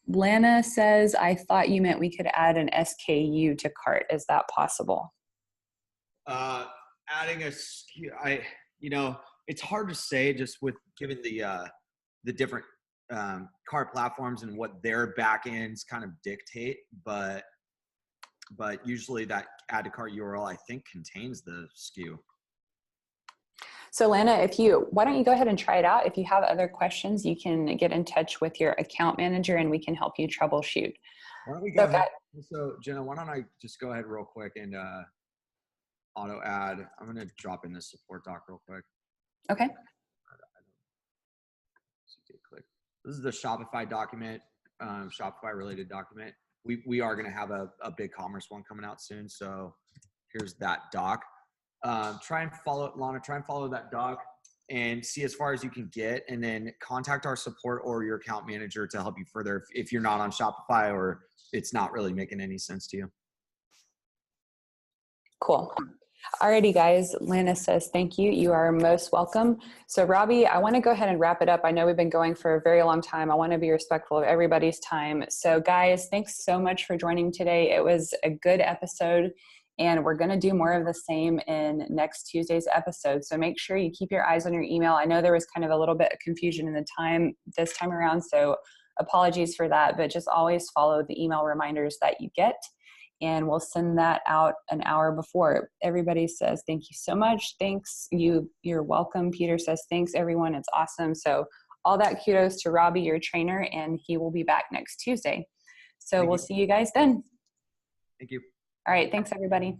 Lana says, I thought you meant we could add an SKU to cart. Is that possible? Adding a SKU, it's hard to say just with given the different cart platforms and what their backends kind of dictate, but usually that add to cart URL I think contains the SKU. So Lana, why don't you go ahead and try it out? If you have other questions, you can get in touch with your account manager and we can help you troubleshoot. Why don't we go ahead? So Jenna, why don't I just go ahead real quick and auto add. I'm going to drop in this support doc real quick. Okay. This is the Shopify document, Shopify related document. We are going to have a BigCommerce one coming out soon. So here's that doc. Try and follow that doc and see as far as you can get, and then contact our support or your account manager to help you further if you're not on Shopify or it's not really making any sense to you. Cool. Alrighty, guys. Lana says, thank you. You are most welcome. So Robbie, I want to go ahead and wrap it up. I know we've been going for a very long time. I want to be respectful of everybody's time. So guys, thanks so much for joining today. It was a good episode. And we're going to do more of the same in next Tuesday's episode. So make sure you keep your eyes on your email. I know there was kind of a little bit of confusion in the time this time around, so apologies for that, but just always follow the email reminders that you get. And we'll send that out an hour before. Everybody says, thank you so much. Thanks. You're welcome. Peter says, thanks everyone. It's awesome. So all that kudos to Robbie, your trainer, and he will be back next Tuesday. So we'll see you guys then. Thank you. All right. Thanks, everybody.